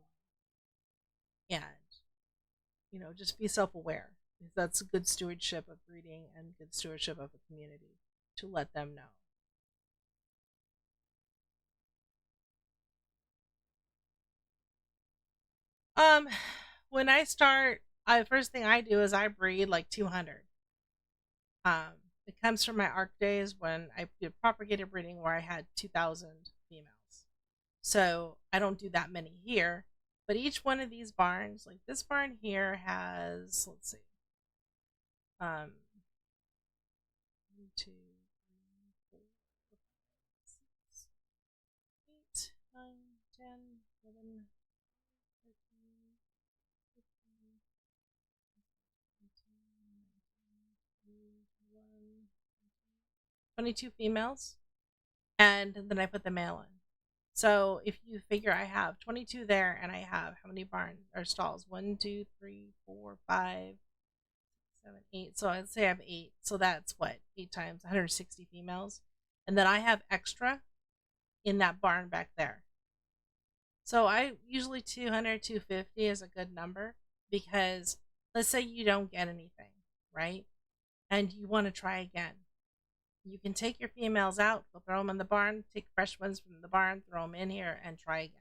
line. And, just be self aware. That's good stewardship of breeding and good stewardship of a community to let them know. Um, when I start, first thing I do is I breed like 200. Um, it comes from my ARC days when I did propagated breeding where I had 2,000 females. So I don't do that many here, but each one of these barns, like this barn here, has, let's see, 1, 2, 3, 4, 5, 6, 8, 9, 10, 11, 13, 15, 22 females, and then I put the male in. So if you figure I have 22 there, and I have how many barns or stalls? 1, 2, 3, 4, 5, 7, 8. So I'd say I have 8. So that's what? 8 times 160 females. And then I have extra in that barn back there. So I usually 200, 250 is a good number because let's say you don't get anything, right? And you want to try again. You can take your females out, go throw them in the barn, take fresh ones from the barn, throw them in here, and try again.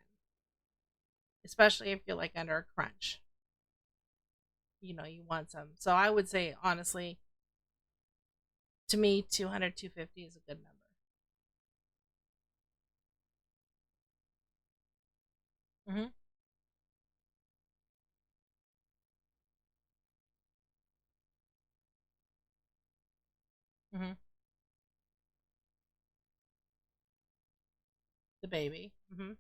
Especially if you're like under a crunch. You want some. So I would say, honestly, to me, 200, 250 is a good number. Mm-hmm. Mm-hmm. The baby. Mm-hmm.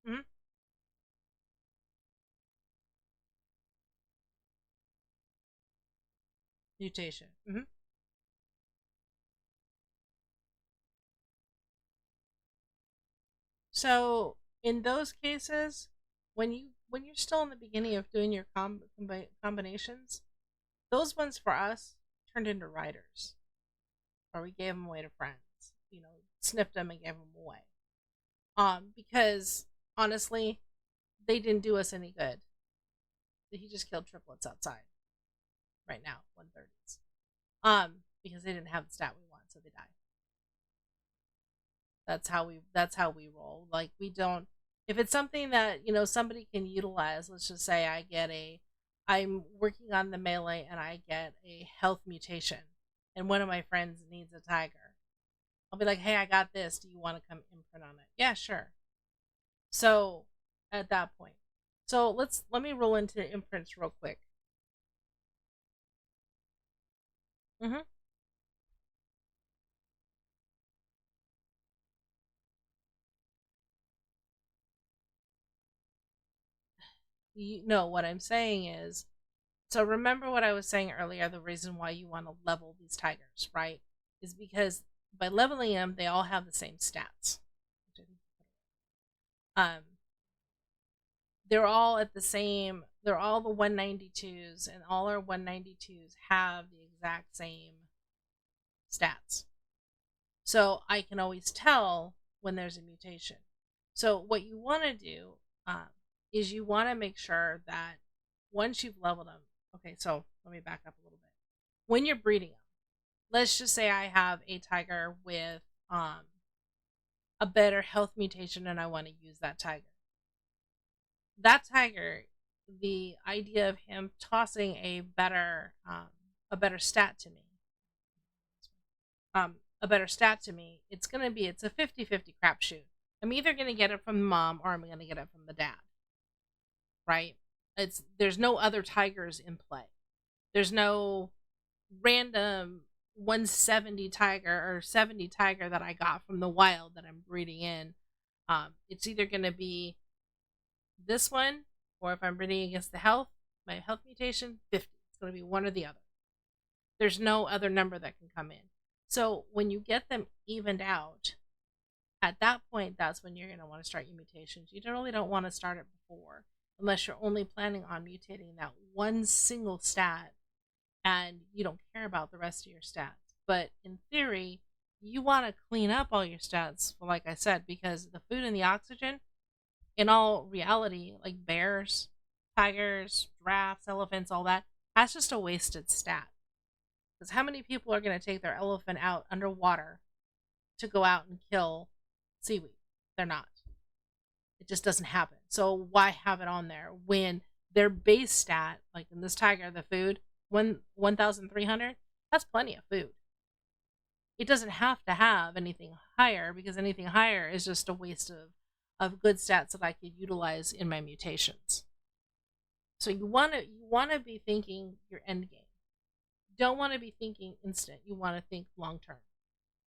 Mm-hmm. Mutation. Mm-hmm. So in those cases, when you're still in the beginning of doing your combinations, those ones for us turned into riders, or we gave them away to friends. Snipped them and gave them away. Because honestly, they didn't do us any good. He just killed triplets outside right now, 130s. Because they didn't have the stat we want, so they die. That's how we roll. Like we don't if it's something that, somebody can utilize, let's just say I'm working on the melee and I get a health mutation and one of my friends needs a tiger. I'll be like, "Hey, I got this. Do you want to come imprint on it?" Yeah, sure. So, at that point. So, let me roll into imprints real quick. Mhm. No, what I'm saying is, so remember what I was saying earlier, the reason why you want to level these tigers, right? Is because by leveling them, they all have the same stats. Um, they're all at the same, they're all the 192s, and all our 192s have the exact same stats. So I can always tell when there's a mutation. So what you want to do is you want to make sure that once you've leveled them, okay, so let me back up a little bit. When you're breeding them, let's just say I have a tiger with a better health mutation and I want to use that tiger. That tiger, the idea of him tossing a better stat to me, a better stat to me, it's a 50-50 crapshoot. I'm either going to get it from the mom or I'm going to get it from the dad. Right? There's no other tigers in play. There's no random 170 tiger or 70 tiger that I got from the wild that I'm breeding in It's either going to be this one, or if I'm breeding against my health mutation, 50. It's going to be one or the other. There's no other number that can come in. So when you get them evened out, at that point, that's when you're going to want to start your mutations. You really don't want to start it before, unless you're only planning on mutating that one single stat and you don't care about the rest of your stats. But in theory, you want to clean up all your stats, like I said, because the food and the oxygen, in all reality, like bears, tigers, giraffes, elephants, all that, that's just a wasted stat. Because how many people are going to take their elephant out underwater to go out and kill seaweed? They're not. It just doesn't happen. So why have it on there when their base stat, like in this tiger, the food, 1,300, that's plenty of food. It doesn't have to have anything higher, because anything higher is just a waste of good stats that I could utilize in my mutations. So you want to be thinking your end game. You don't want to be thinking instant. You want to think long term.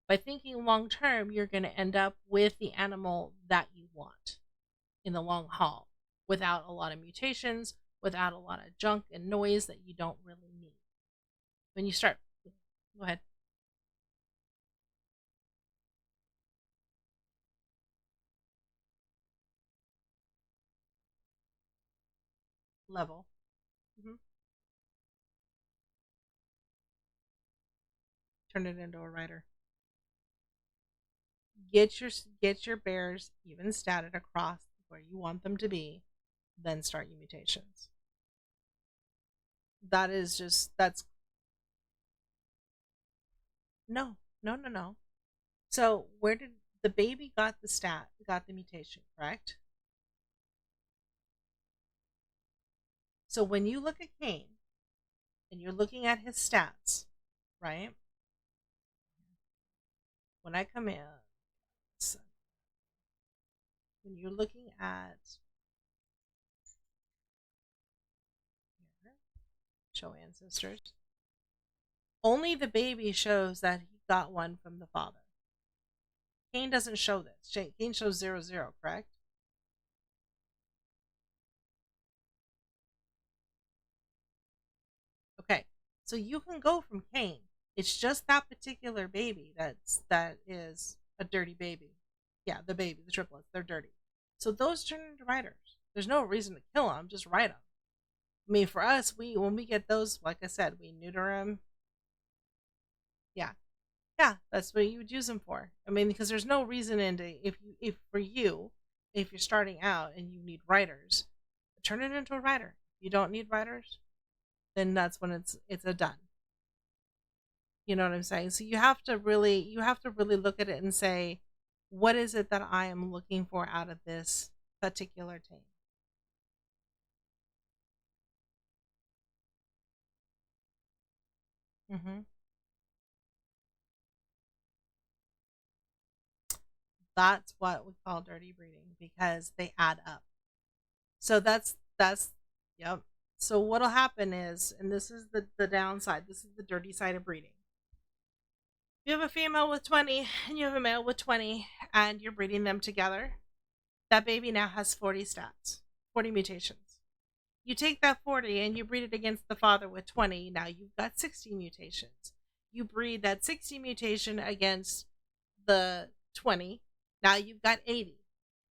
By thinking long term, you're going to end up with the animal that you want in the long haul, without a lot of mutations, without a lot of junk and noise that you don't really need. When you start, go ahead. Level. Mm-hmm. Turn it into a rider. Get your bears even statted across where you want them to be, then start your mutations. That's no. So where did the baby got the mutation, correct? So when you look at Cain and you're looking at his stats, right? When I come in, when you're looking at show ancestors, only the baby shows that he got one from the father. Cain doesn't show this. Cain shows 0, correct? Okay, so you can go from Cain. It's just that particular baby that is a dirty baby. Yeah, the triplets, they're dirty. So those turn into riders. There's no reason to kill them, just ride them. I mean, for us, when we get those, like I said, we neuter them. Yeah, yeah, that's what you would use them for. I mean, because there's no reason if you're starting out and you need riders, turn it into a rider. If you don't need riders, then that's when it's a done. You know what I'm saying? So you have to really look at it and say, what is it that I am looking for out of this particular team? Mm-hmm. That's what we call dirty breeding, because they add up. So that's yep. So what'll happen is, and this is the downside, this is the dirty side of breeding. You have a female with 20 and you have a male with 20, and you're breeding them together. That baby now has 40 stats, 40 mutations. You take that 40 and you breed it against the father with 20. Now you've got 60 mutations. You breed that 60 mutation against the 20. Now you've got 80.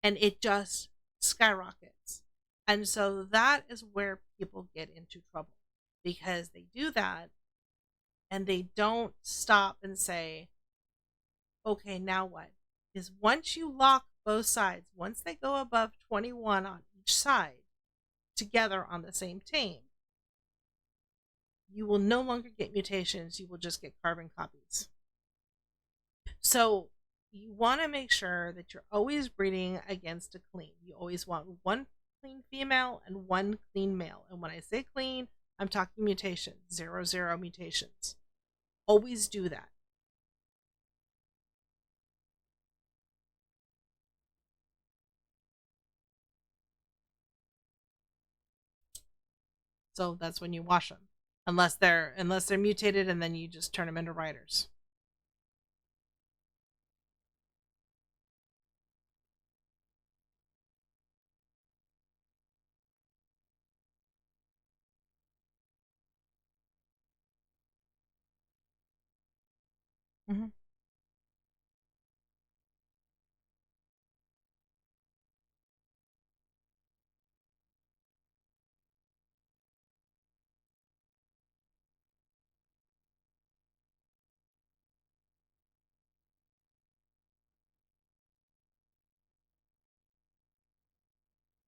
And it just skyrockets. And so that is where people get into trouble, because they do that and they don't stop and say, okay, now what? Because once you lock both sides, once they go above 21 on each side together on the same team, you will no longer get mutations. You will just get carbon copies. So you want to make sure that you're always breeding against a clean. You always want one clean female and one clean male. And when I say clean, I'm talking mutations, 0 mutations. Always do that. So that's when you wash them, unless they're mutated, and then you just turn them into riders. Mm-hmm.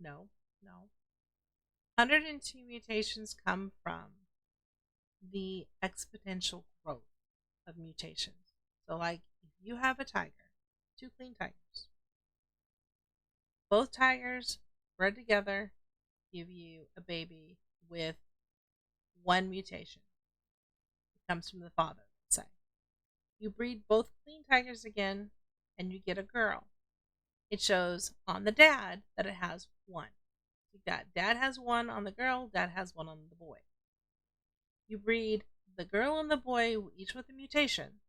No, no. 102 mutations come from the exponential growth of mutations. So, like, if you have a tiger, two clean tigers, both tigers bred together give you a baby with one mutation. It comes from the father, let's say. You breed both clean tigers again and you get a girl. It shows on the dad that it has one. You got dad has one on the girl, dad has one on the boy. You breed the girl and the boy, each with a mutation,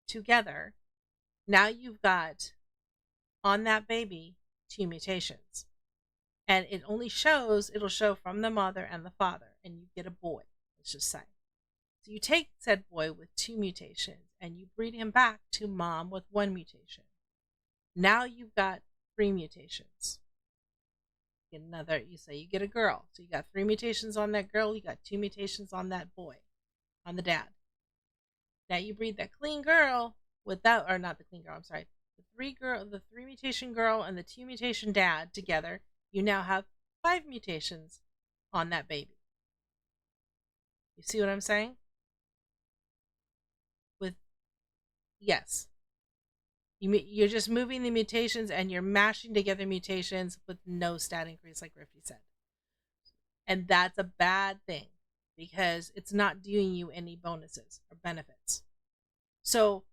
together. Now you've got on that baby two mutations. And it'll show from the mother and the father, and you get a boy, let's just say. So you take said boy with two mutations and you breed him back to mom with one mutation. Now you've got three mutations. Get another, you get a girl. So you got three mutations on that girl, you got two mutations on that boy, on the dad. Now you breed that clean girl with that, or not the clean girl, I'm sorry. The three mutation girl and the two mutation dad together, you now have five mutations on that baby. You see what I'm saying? With yes. You're just moving the mutations and you're mashing together mutations with no stat increase, like Rifty said. And that's a bad thing because it's not doing you any bonuses or benefits. So,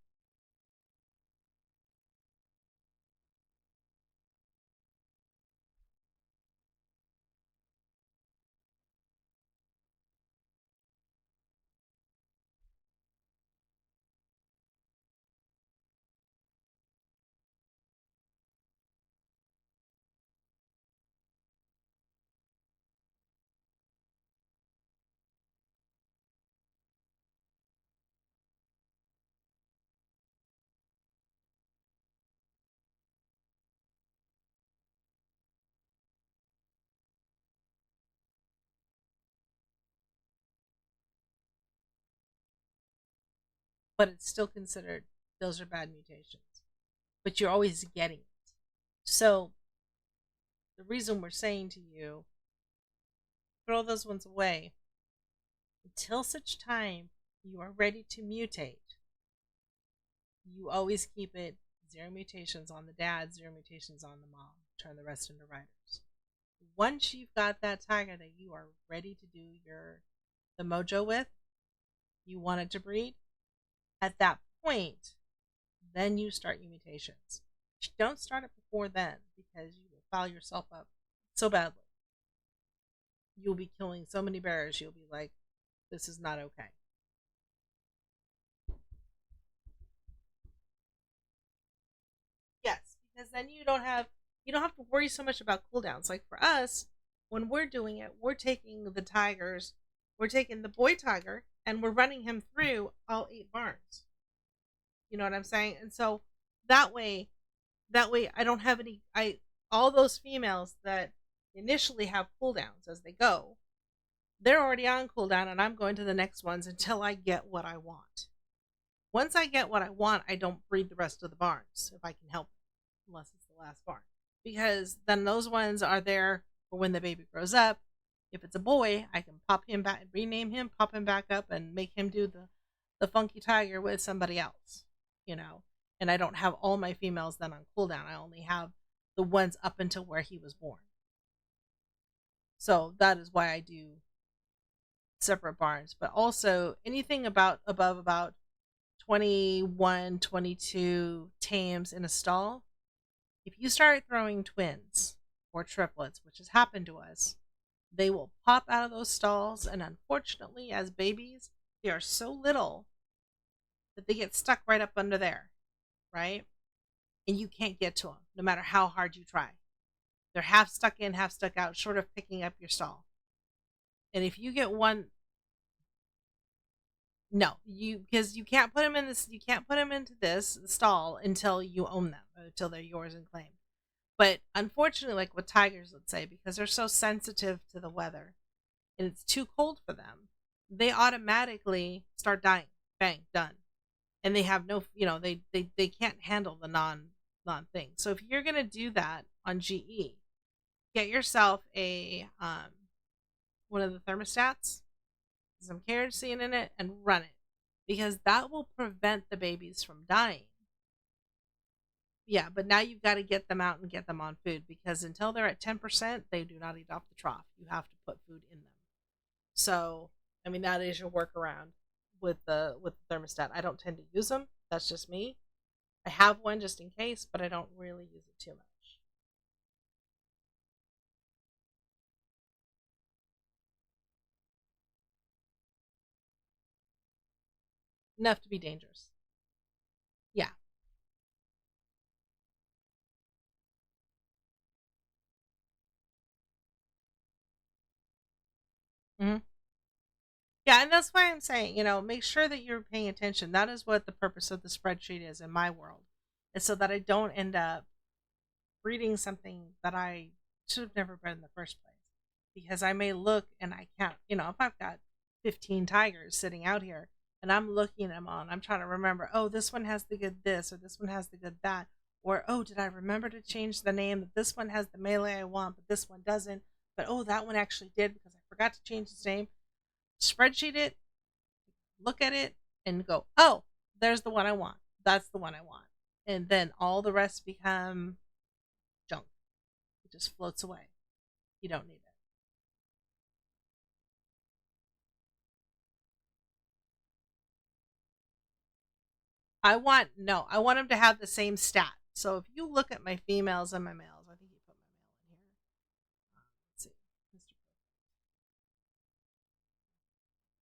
but it's still considered those are bad mutations. But you're always getting it. So, the reason we're saying to you, throw those ones away until such time you are ready to mutate. You always keep it zero mutations on the dad, zero mutations on the mom. Turn the rest into riders. Once you've got that tiger that you are ready to do the mojo with, you want it to breed, at that point, then you start your mutations. Don't start it before then because you will foul yourself up so badly. You'll be killing so many bears, you'll be like, this is not okay. Yes, because then you don't have to worry so much about cooldowns. Like for us, when we're doing it, we're taking the tigers, we're taking the boy tiger, and we're running him through all 8 barns. You know what I'm saying? And so that way, I don't have any. I all those females that initially have cooldowns as they go, they're already on cooldown, and I'm going to the next ones until I get what I want. Once I get what I want, I don't breed the rest of the barns if I can help it, unless it's the last barn. Because then those ones are there for when the baby grows up. If it's a boy, I can pop him back, rename him, pop him back up, and make him do the funky tiger with somebody else, you know. And I don't have all my females then on cooldown. I only have the ones up until where he was born. So that is why I do separate barns. But also anything above about 21, 22 tames in a stall, if you start throwing twins or triplets, which has happened to us, they will pop out of those stalls. And unfortunately, as babies, they are so little that they get stuck right up under there, right? And you can't get to them no matter how hard you try. They're half stuck in, half stuck out, short of picking up your stall. And if you get one, No, because you can't put them in this. You can't put them into this stall until you own them, until they're yours and claimed. But unfortunately, like with tigers, let's say, because they're so sensitive to the weather and it's too cold for them, they automatically start dying. Bang, done. And they have no, they can't handle the non thing. So if you're gonna do that on GE, get yourself a one of the thermostats, some kerosene in it, and run it, because that will prevent the babies from dying. Yeah, but now you've got to get them out and get them on food, because until they're at 10%, they do not eat off the trough. You have to put food in them. So, I mean, that is your workaround with the thermostat. I don't tend to use them. That's just me. I have one just in case, but I don't really use it too much. Enough to be dangerous. Yeah. Hmm. Yeah, and that's why I'm saying, make sure that you're paying attention. That is what the purpose of the spreadsheet is in my world. Is so that I don't end up breeding something that I should have never bred in the first place. Because I may look and I can't, if I've got 15 tigers sitting out here and I'm looking at them all and I'm trying to remember, oh, this one has the good this or this one has the good that. Or, oh, did I remember to change the name that this one has the melee I want, but this one doesn't? But, oh, that one actually did because I forgot to change its name. Spreadsheet it, look at it, and go, oh, there's the one I want. That's the one I want. And then all the rest become junk. It just floats away. You don't need it. I want no. I want them to have the same stat. So if you look at my females and my males, I think you put my male in here. Let's see, Mr.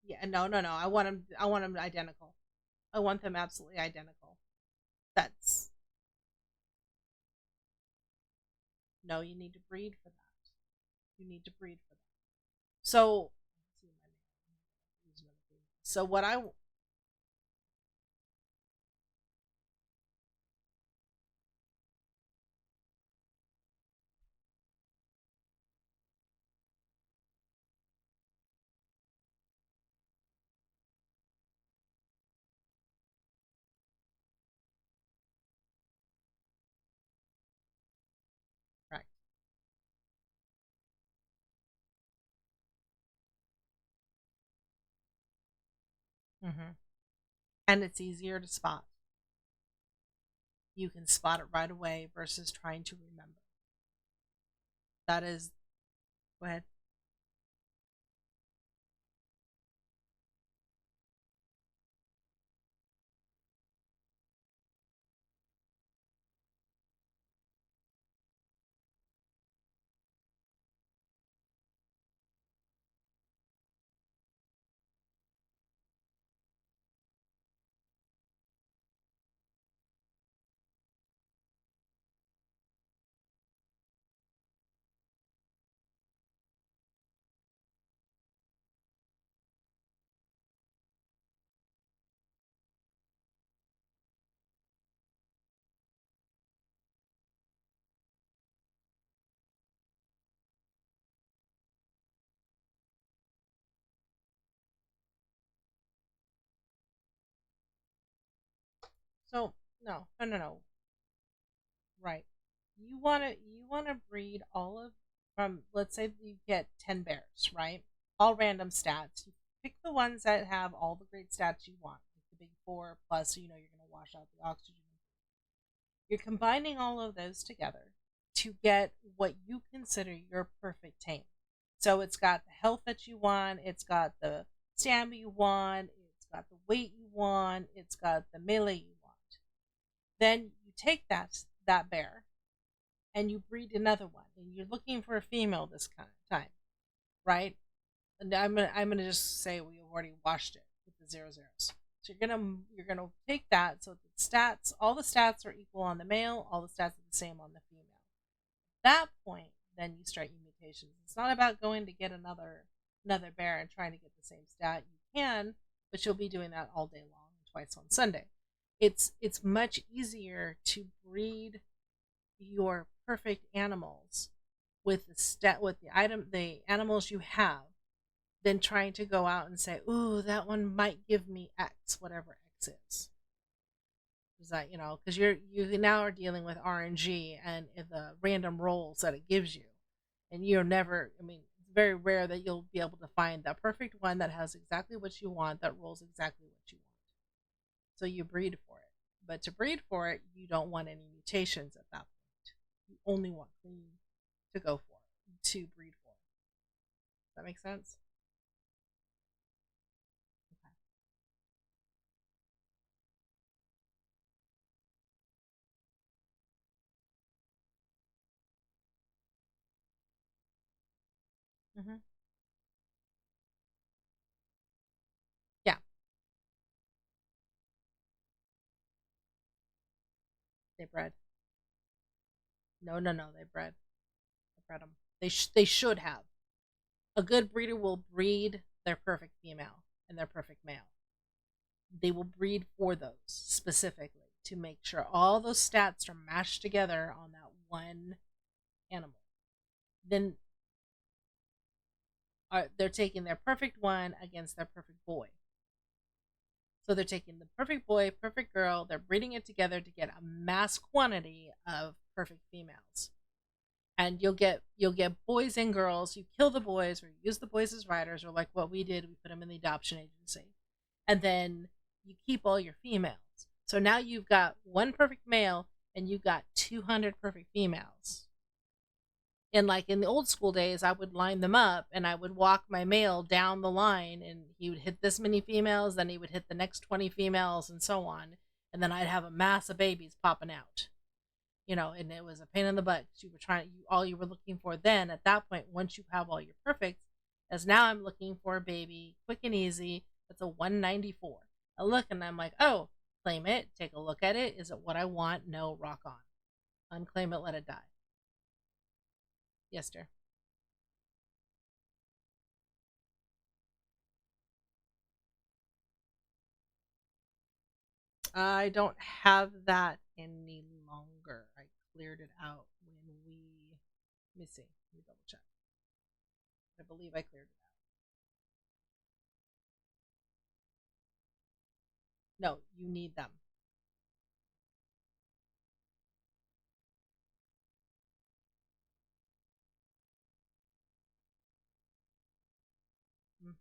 Yeah, no, no, no. I want them. I want them identical. I want them absolutely identical. That's no. You need to breed for that. You need to breed for that. So, so what I right. Mm-hmm. And it's easier to spot. You can spot it right away versus trying to remember. That is, go ahead. So no, no, no, no. Right. You want to breed all of from, let's say you get 10 bears, right? All random stats. You pick the ones that have all the great stats you want, like the big four plus, so you know you're going to wash out the oxygen. You're combining all of those together to get what you consider your perfect tame. So it's got the health that you want, it's got the stamina you want, it's got the weight you want, it's got the melee you want. Then you take that bear and you breed another one, and you're looking for a female this kind of time, right? And I'm gonna just say we already washed it with the zero zeros. So you're gonna take that, so the stats, all the stats are equal on the male, all the stats are the same on the female. At that point, then you start your mutations. It's not about going to get another bear and trying to get the same stat. You can, but you'll be doing that all day long, twice on Sunday. It's much easier to breed your perfect animals with the animals you have than trying to go out and say, "Ooh, that one might give me X, whatever X is." Is that, because you now are dealing with RNG and the random rolls that it gives you, and you're never. I mean, it's very rare that you'll be able to find the perfect one that has exactly what you want, that rolls exactly what you want. So you breed for it, but to breed for it, you don't want any mutations at that point. You only want clean to go for to breed for. Does that make sense? Okay. Yeah, they bred. No, no, no, they bred. They bred them. They should have. A good breeder will breed their perfect female and their perfect male. They will breed for those specifically to make sure all those stats are mashed together on that one animal. Then they're taking their perfect one against their perfect boy. So they're taking the perfect boy, perfect girl, they're breeding it together to get a mass quantity of perfect females. And you'll get boys and girls. You kill the boys, or you use the boys as riders, or like what we did, we put them in the adoption agency, and then you keep all your females. So now you've got one perfect male, and you've got 200 perfect females. And like in the old school days, I would line them up, and I would walk my male down the line, and he would hit this many females, then he would hit the next 20 females, and so on. And then I'd have a mass of babies popping out, and it was a pain in the butt. You were all you were looking for then at that point, once you have all your perfects, as now I'm looking for a baby, quick and easy. That's a 194. I look and I'm like, oh, claim it, take a look at it. Is it what I want? No, rock on. Unclaim it, let it die. Yes, dear. I don't have that any longer. I cleared it out when let me see. Let me double check. I believe I cleared it out. No, you need them. Mm-hmm.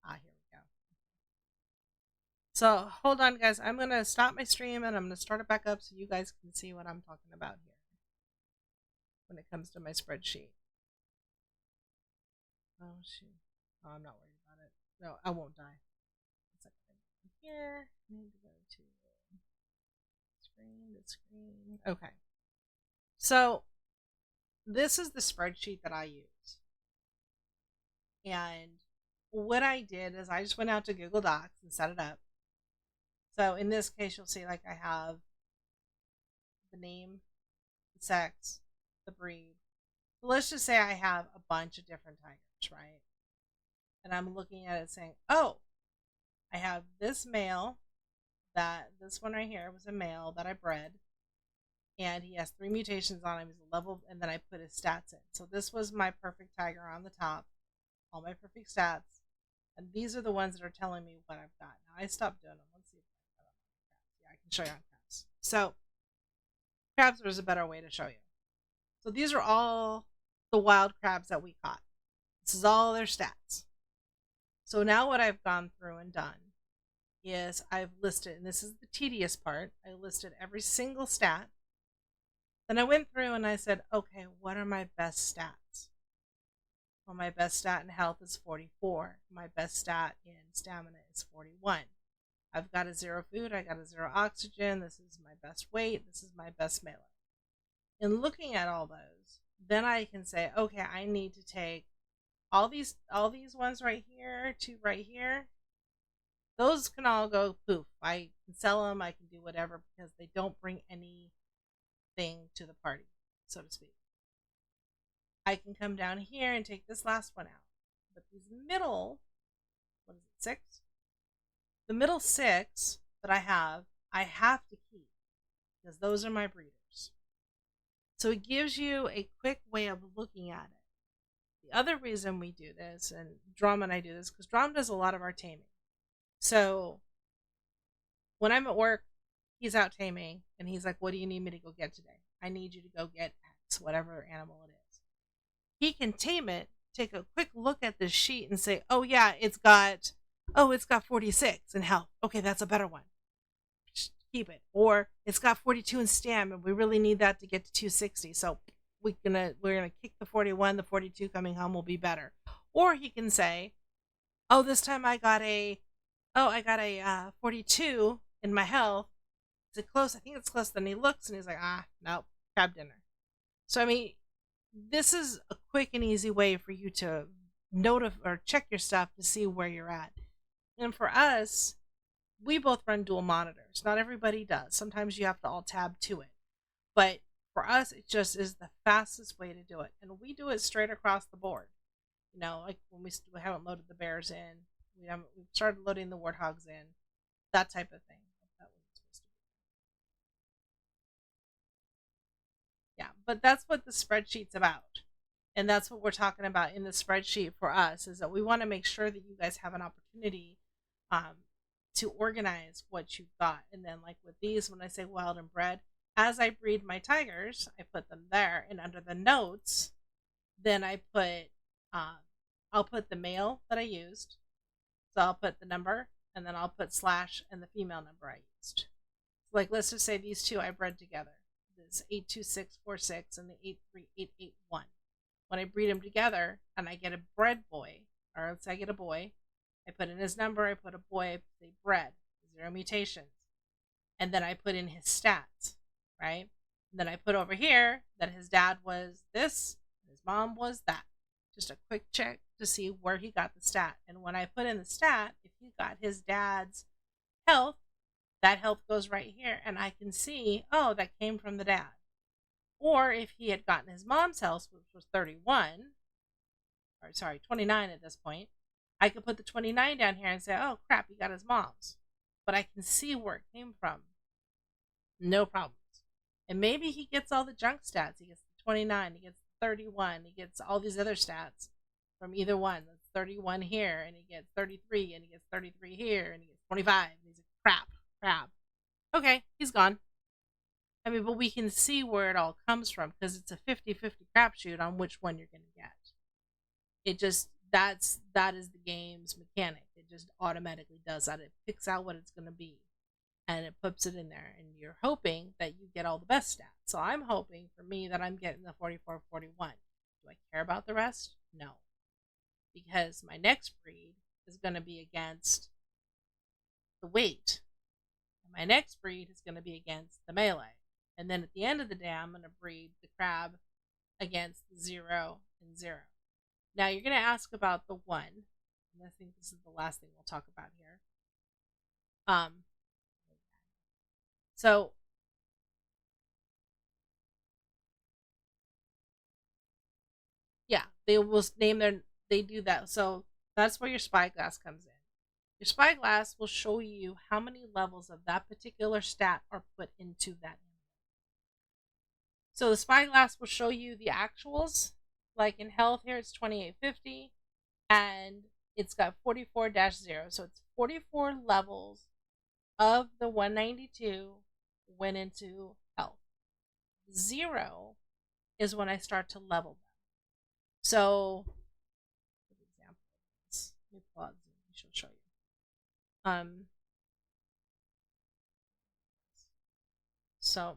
Here we go. So hold on, guys. I'm gonna stop my stream and I'm gonna start it back up so you guys can see what I'm talking about here when it comes to my spreadsheet. Oh shoot! Oh, I'm not worried about it. No, I won't die. Here, I need to go to screen. Okay. So this is the spreadsheet that I use, and what I did is I just went out to Google Docs and set it up. So in this case, you'll see like I have the name, the sex, the breed. So let's just say I have a bunch of different tigers, right? And I'm looking at it saying, oh, I have this male, that this one right here was a male that I bred, and he has 3 mutations on him. He's a level, and then I put his stats in. So this was my perfect tiger on the top, all my perfect stats, and these are the ones that are telling me what I've got. Now I stopped doing them. Let's see if I can. Yeah, I can show you on crabs. So crabs was a better way to show you. So these are all the wild crabs that we caught. This is all their stats. So now what I've gone through and done is I've listed, and this is the tedious part, I listed every single stat. Then I went through and I said, okay, what are my best stats? Well, my best stat in health is 44. My best stat in stamina is 41. I've got a 0 food, I got a 0 oxygen, this is my best weight, this is my best melee. In looking at all those, then I can say, okay, I need to take all these ones right here to right here, those can all go poof. I can sell them, I can do whatever because they don't bring anything to the party, so to speak. I can come down here and take this last one out. But these middle, what is it, 6? The middle 6 that I have to keep because those are my breeders. So it gives you a quick way of looking at it. The other reason we do this, and Drum and I do this, because Drum does a lot of our taming. So when I'm at work, he's out taming, and he's like, what do you need me to go get today? I need you to go get X, whatever animal it is. He can tame it, take a quick look at this sheet and say, oh yeah, it's got 46 in health. Okay, that's a better one. Keep it. Or it's got 42 in stam, and we really need that to get to 260. So we're gonna kick the 41. The 42 coming home will be better. Or he can say, oh, this time I got a 42 in my health. Is it close? I think it's close. Then he looks and he's like, nope, crab dinner. So I mean, this is a quick and easy way for you to note or check your stuff to see where you're at. And for us, we both run dual monitors. Not everybody does. Sometimes you have to alt tab to it. But for us, it just is the fastest way to do it. And we do it straight across the board. You know, like when we haven't loaded the bears in, we've started loading the warthogs in, that type of thing. Yeah, but that's what the spreadsheet's about. And that's what we're talking about in the spreadsheet for us, is that we want to make sure that you guys have an opportunity to organize what you've got. And then like with these, when I say wild and bred, as I breed my tigers, I put them there. And under the notes, then I put, I'll put the male that I used. So I'll put the number, and then I'll put / and the female number I used. Like, let's just say these two I bred together. This 82646 and the 83881. When I breed them together and I get a bred boy, or let's say I get a boy, I put in his number, I put a boy, they bred, 0 mutations. And then I put in his stats, right? And then I put over here that his dad was this, his mom was that. Just a quick check to see where he got the stat. And when I put in the stat, if he got his dad's health, that health goes right here. And I can see, oh, that came from the dad. Or if he had gotten his mom's health, which was 29 at this point, I could put the 29 down here and say, oh, crap, he got his mom's. But I can see where it came from. No problems. And maybe he gets all the junk stats. He gets the 29, he gets 31, he gets all these other stats from either one. That's 31 here, and he gets 33, and he gets 33 here, and he gets 25. And he's like, crap. Okay, he's gone. I mean, but we can see where it all comes from because it's a 50-50 crapshoot on which one you're going to get. It just, that is the game's mechanic. It just automatically does that. It picks out what it's going to be, and it puts it in there, and you're hoping that you get all the best stats. So I'm hoping for me that I'm getting the 44-41. Do I care about the rest? No. Because my next breed is going to be against the weight. And my next breed is going to be against the melee. And then at the end of the day, I'm going to breed the crab against 0 and 0. Now you're going to ask about the 1. And I think this is the last thing we'll talk about here. So yeah, they will name they do that. So that's where your spyglass comes in. Your spyglass will show you how many levels of that particular stat are put into that. So the spyglass will show you the actuals. Like in health here, it's 2850, and it's got 44-0. So it's 44 levels of the 192 went into health. 0 is when I start to level them. So, for example, let me pull out Zoom. I should show you. So,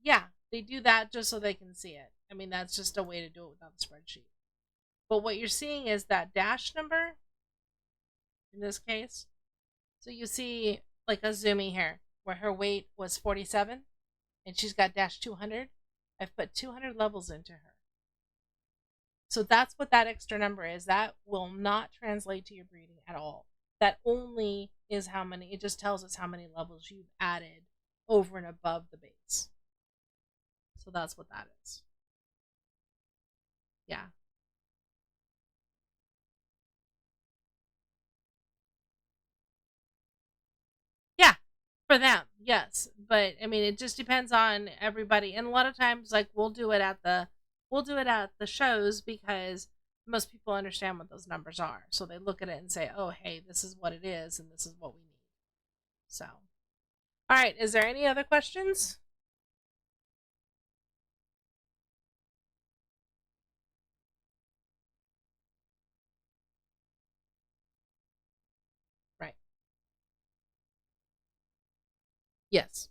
yeah, they do that just so they can see it. I mean, that's just a way to do it without the spreadsheet. But what you're seeing is that dash number, in this case. So you see like a Zoomy here, where her weight was 47, and she's got dash 200. I've put 200 levels into her. So that's what that extra number is. That will not translate to your breeding at all. That only is how many, it just tells us how many levels you've added over and above the base. So that's what that is. Yeah. Yeah. For them, yes. But I mean it just depends on everybody. And a lot of times like we'll do it at the shows because most people understand what those numbers are. So they look at it and say, "Oh, hey, this is what it is and this is what we need." So, all right, is there any other questions? Right. Yes.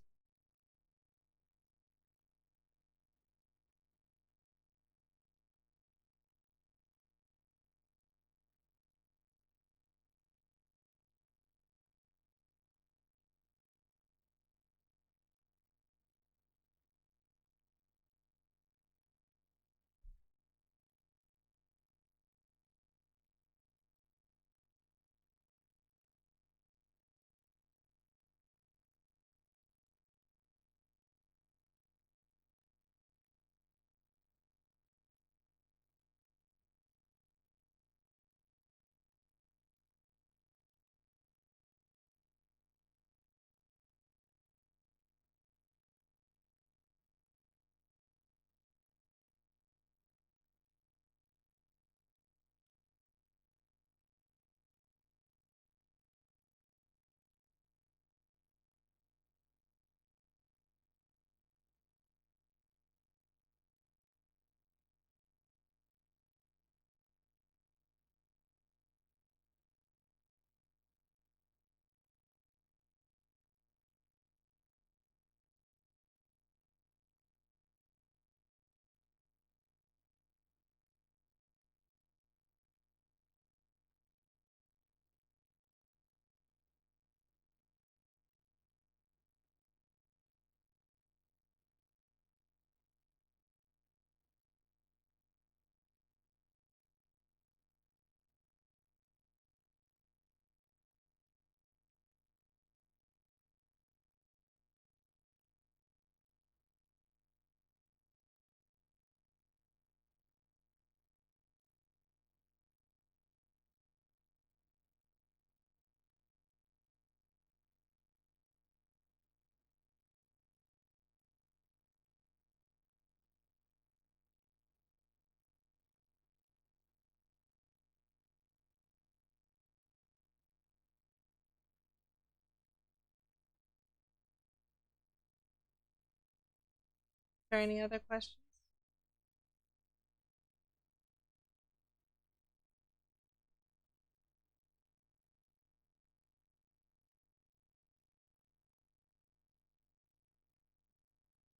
Are there any other questions?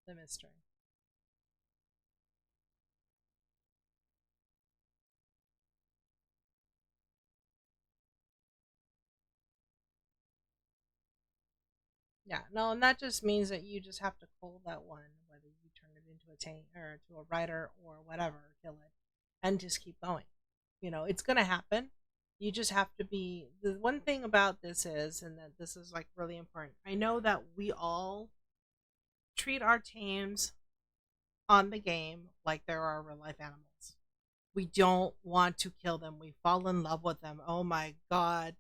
The mystery. Yeah, no, and that just means that you just have to cull that one, whether you turn it into a tank or to a rider or whatever, kill it, and just keep going. It's gonna happen. You just have to be. The one thing about this is, and that this is like really important. I know that we all treat our tames on the game like they're our real life animals. We don't want to kill them. We fall in love with them. Oh my god,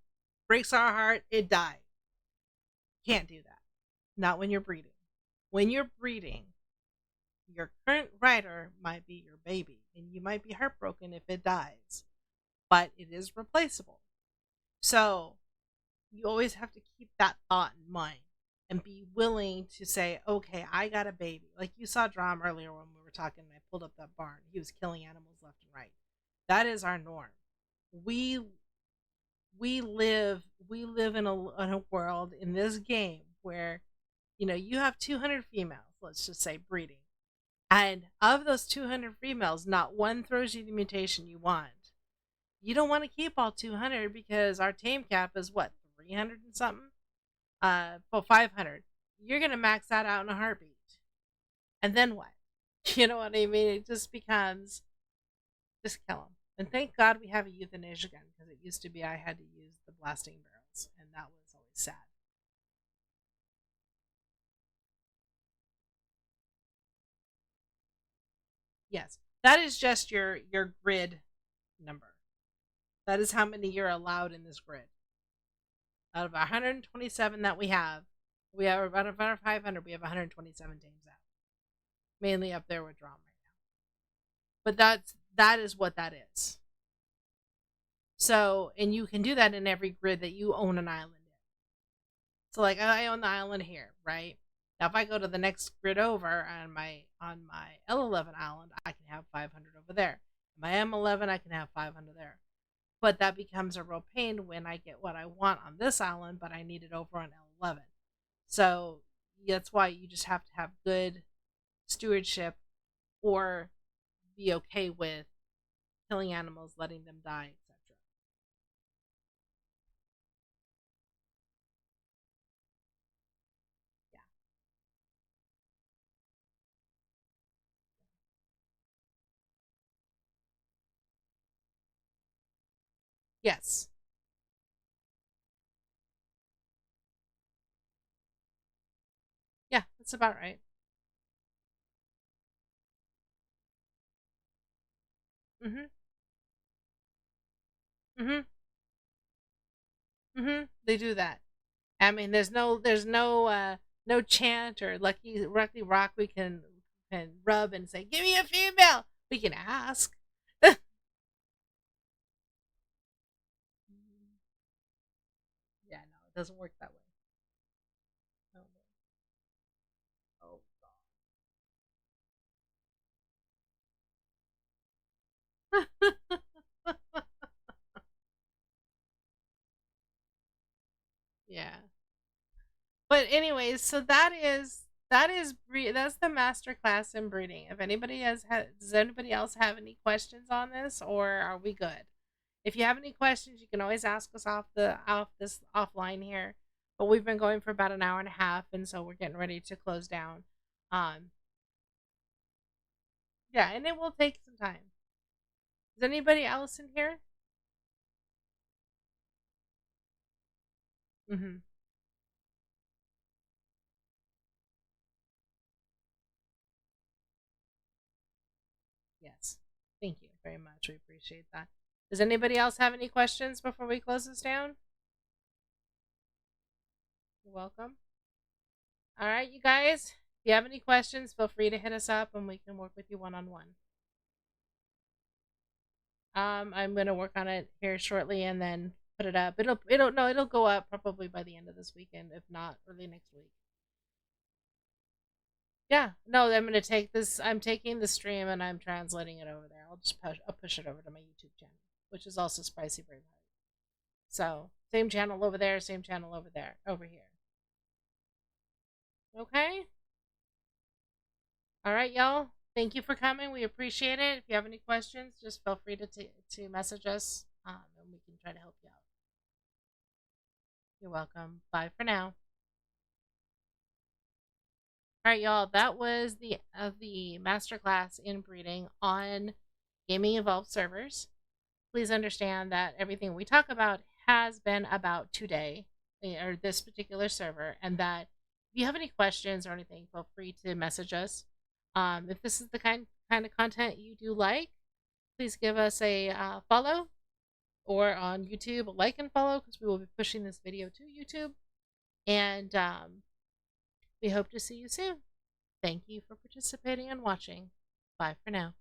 breaks our heart. It died. Can't do that. Not when you're breeding. When you're breeding, your current rider might be your baby, and you might be heartbroken if it dies, but it is replaceable. So you always have to keep that thought in mind and be willing to say, okay, I got a baby. Like you saw Drum earlier when we were talking, and I pulled up that barn. He was killing animals left and right. That is our norm. We we live in a world in this game where you have 200 females, let's just say, breeding. And of those 200 females, not one throws you the mutation you want. You don't want to keep all 200 because our tame cap is what, 300 and something? Well, 500. You're going to max that out in a heartbeat. And then what? You know what I mean? It just becomes Just kill them. And thank God we have a euthanasia gun, because it used to be I had to use the blasting barrels, and that was always sad. Yes, that is just your grid number. That is how many you're allowed in this grid. Out of 127 that we have about 500. We have 127 teams out, mainly up there with Drum right now. But that is what that is. So, and you can do that in every grid that you own an island in. So, like I own the island here, right? Now, if I go to the next grid over on my L11 island, I can have 500 over there. My M11, I can have 500 there. But that becomes a real pain when I get what I want on this island, but I need it over on L11. So that's why you just have to have good stewardship, or be okay with killing animals, letting them die, etc. Yeah. Yes. Yeah, that's about right. Mhm. Mhm. Mhm. They do that. I mean, there's no chant or lucky rock we can rub and say, "Give me a female." We can ask. Yeah, no, it doesn't work that way. No. Oh God. Yeah. But anyways, so that's the master class in breeding. If anybody does anybody else have any questions on this, or are we good? If you have any questions, you can always ask us off this offline here. But we've been going for about an hour and a half, and so we're getting ready to close down. Um, yeah, and it will take some time. Is anybody else in here? Mm-hmm. Yes. Thank you very much. We appreciate that. Does anybody else have any questions before we close this down? You're welcome. All right, you guys. If you have any questions, feel free to hit us up, and we can work with you one on one. I'm gonna work on it here shortly, and then put it up. It'll go up probably by the end of this weekend, if not early next week. Yeah, no, I'm gonna take this. I'm taking the stream and I'm translating it over there. I'll push it over to my YouTube channel, which is also Spicy Braveheart. So same channel over there, same channel over there, over here. Okay. All right, y'all. Thank you for coming. We appreciate it. If you have any questions, just feel free to message us, and we can try to help you out. You're welcome. Bye for now. All right, y'all. That was the masterclass in breeding on Gaming Evolved servers. Please understand that everything we talk about has been about today, or this particular server, and that if you have any questions or anything, feel free to message us. If this is the kind of content you do like, please give us a follow, or on YouTube, like and follow, because we will be pushing this video to YouTube. And we hope to see you soon. Thank you for participating and watching. Bye for now.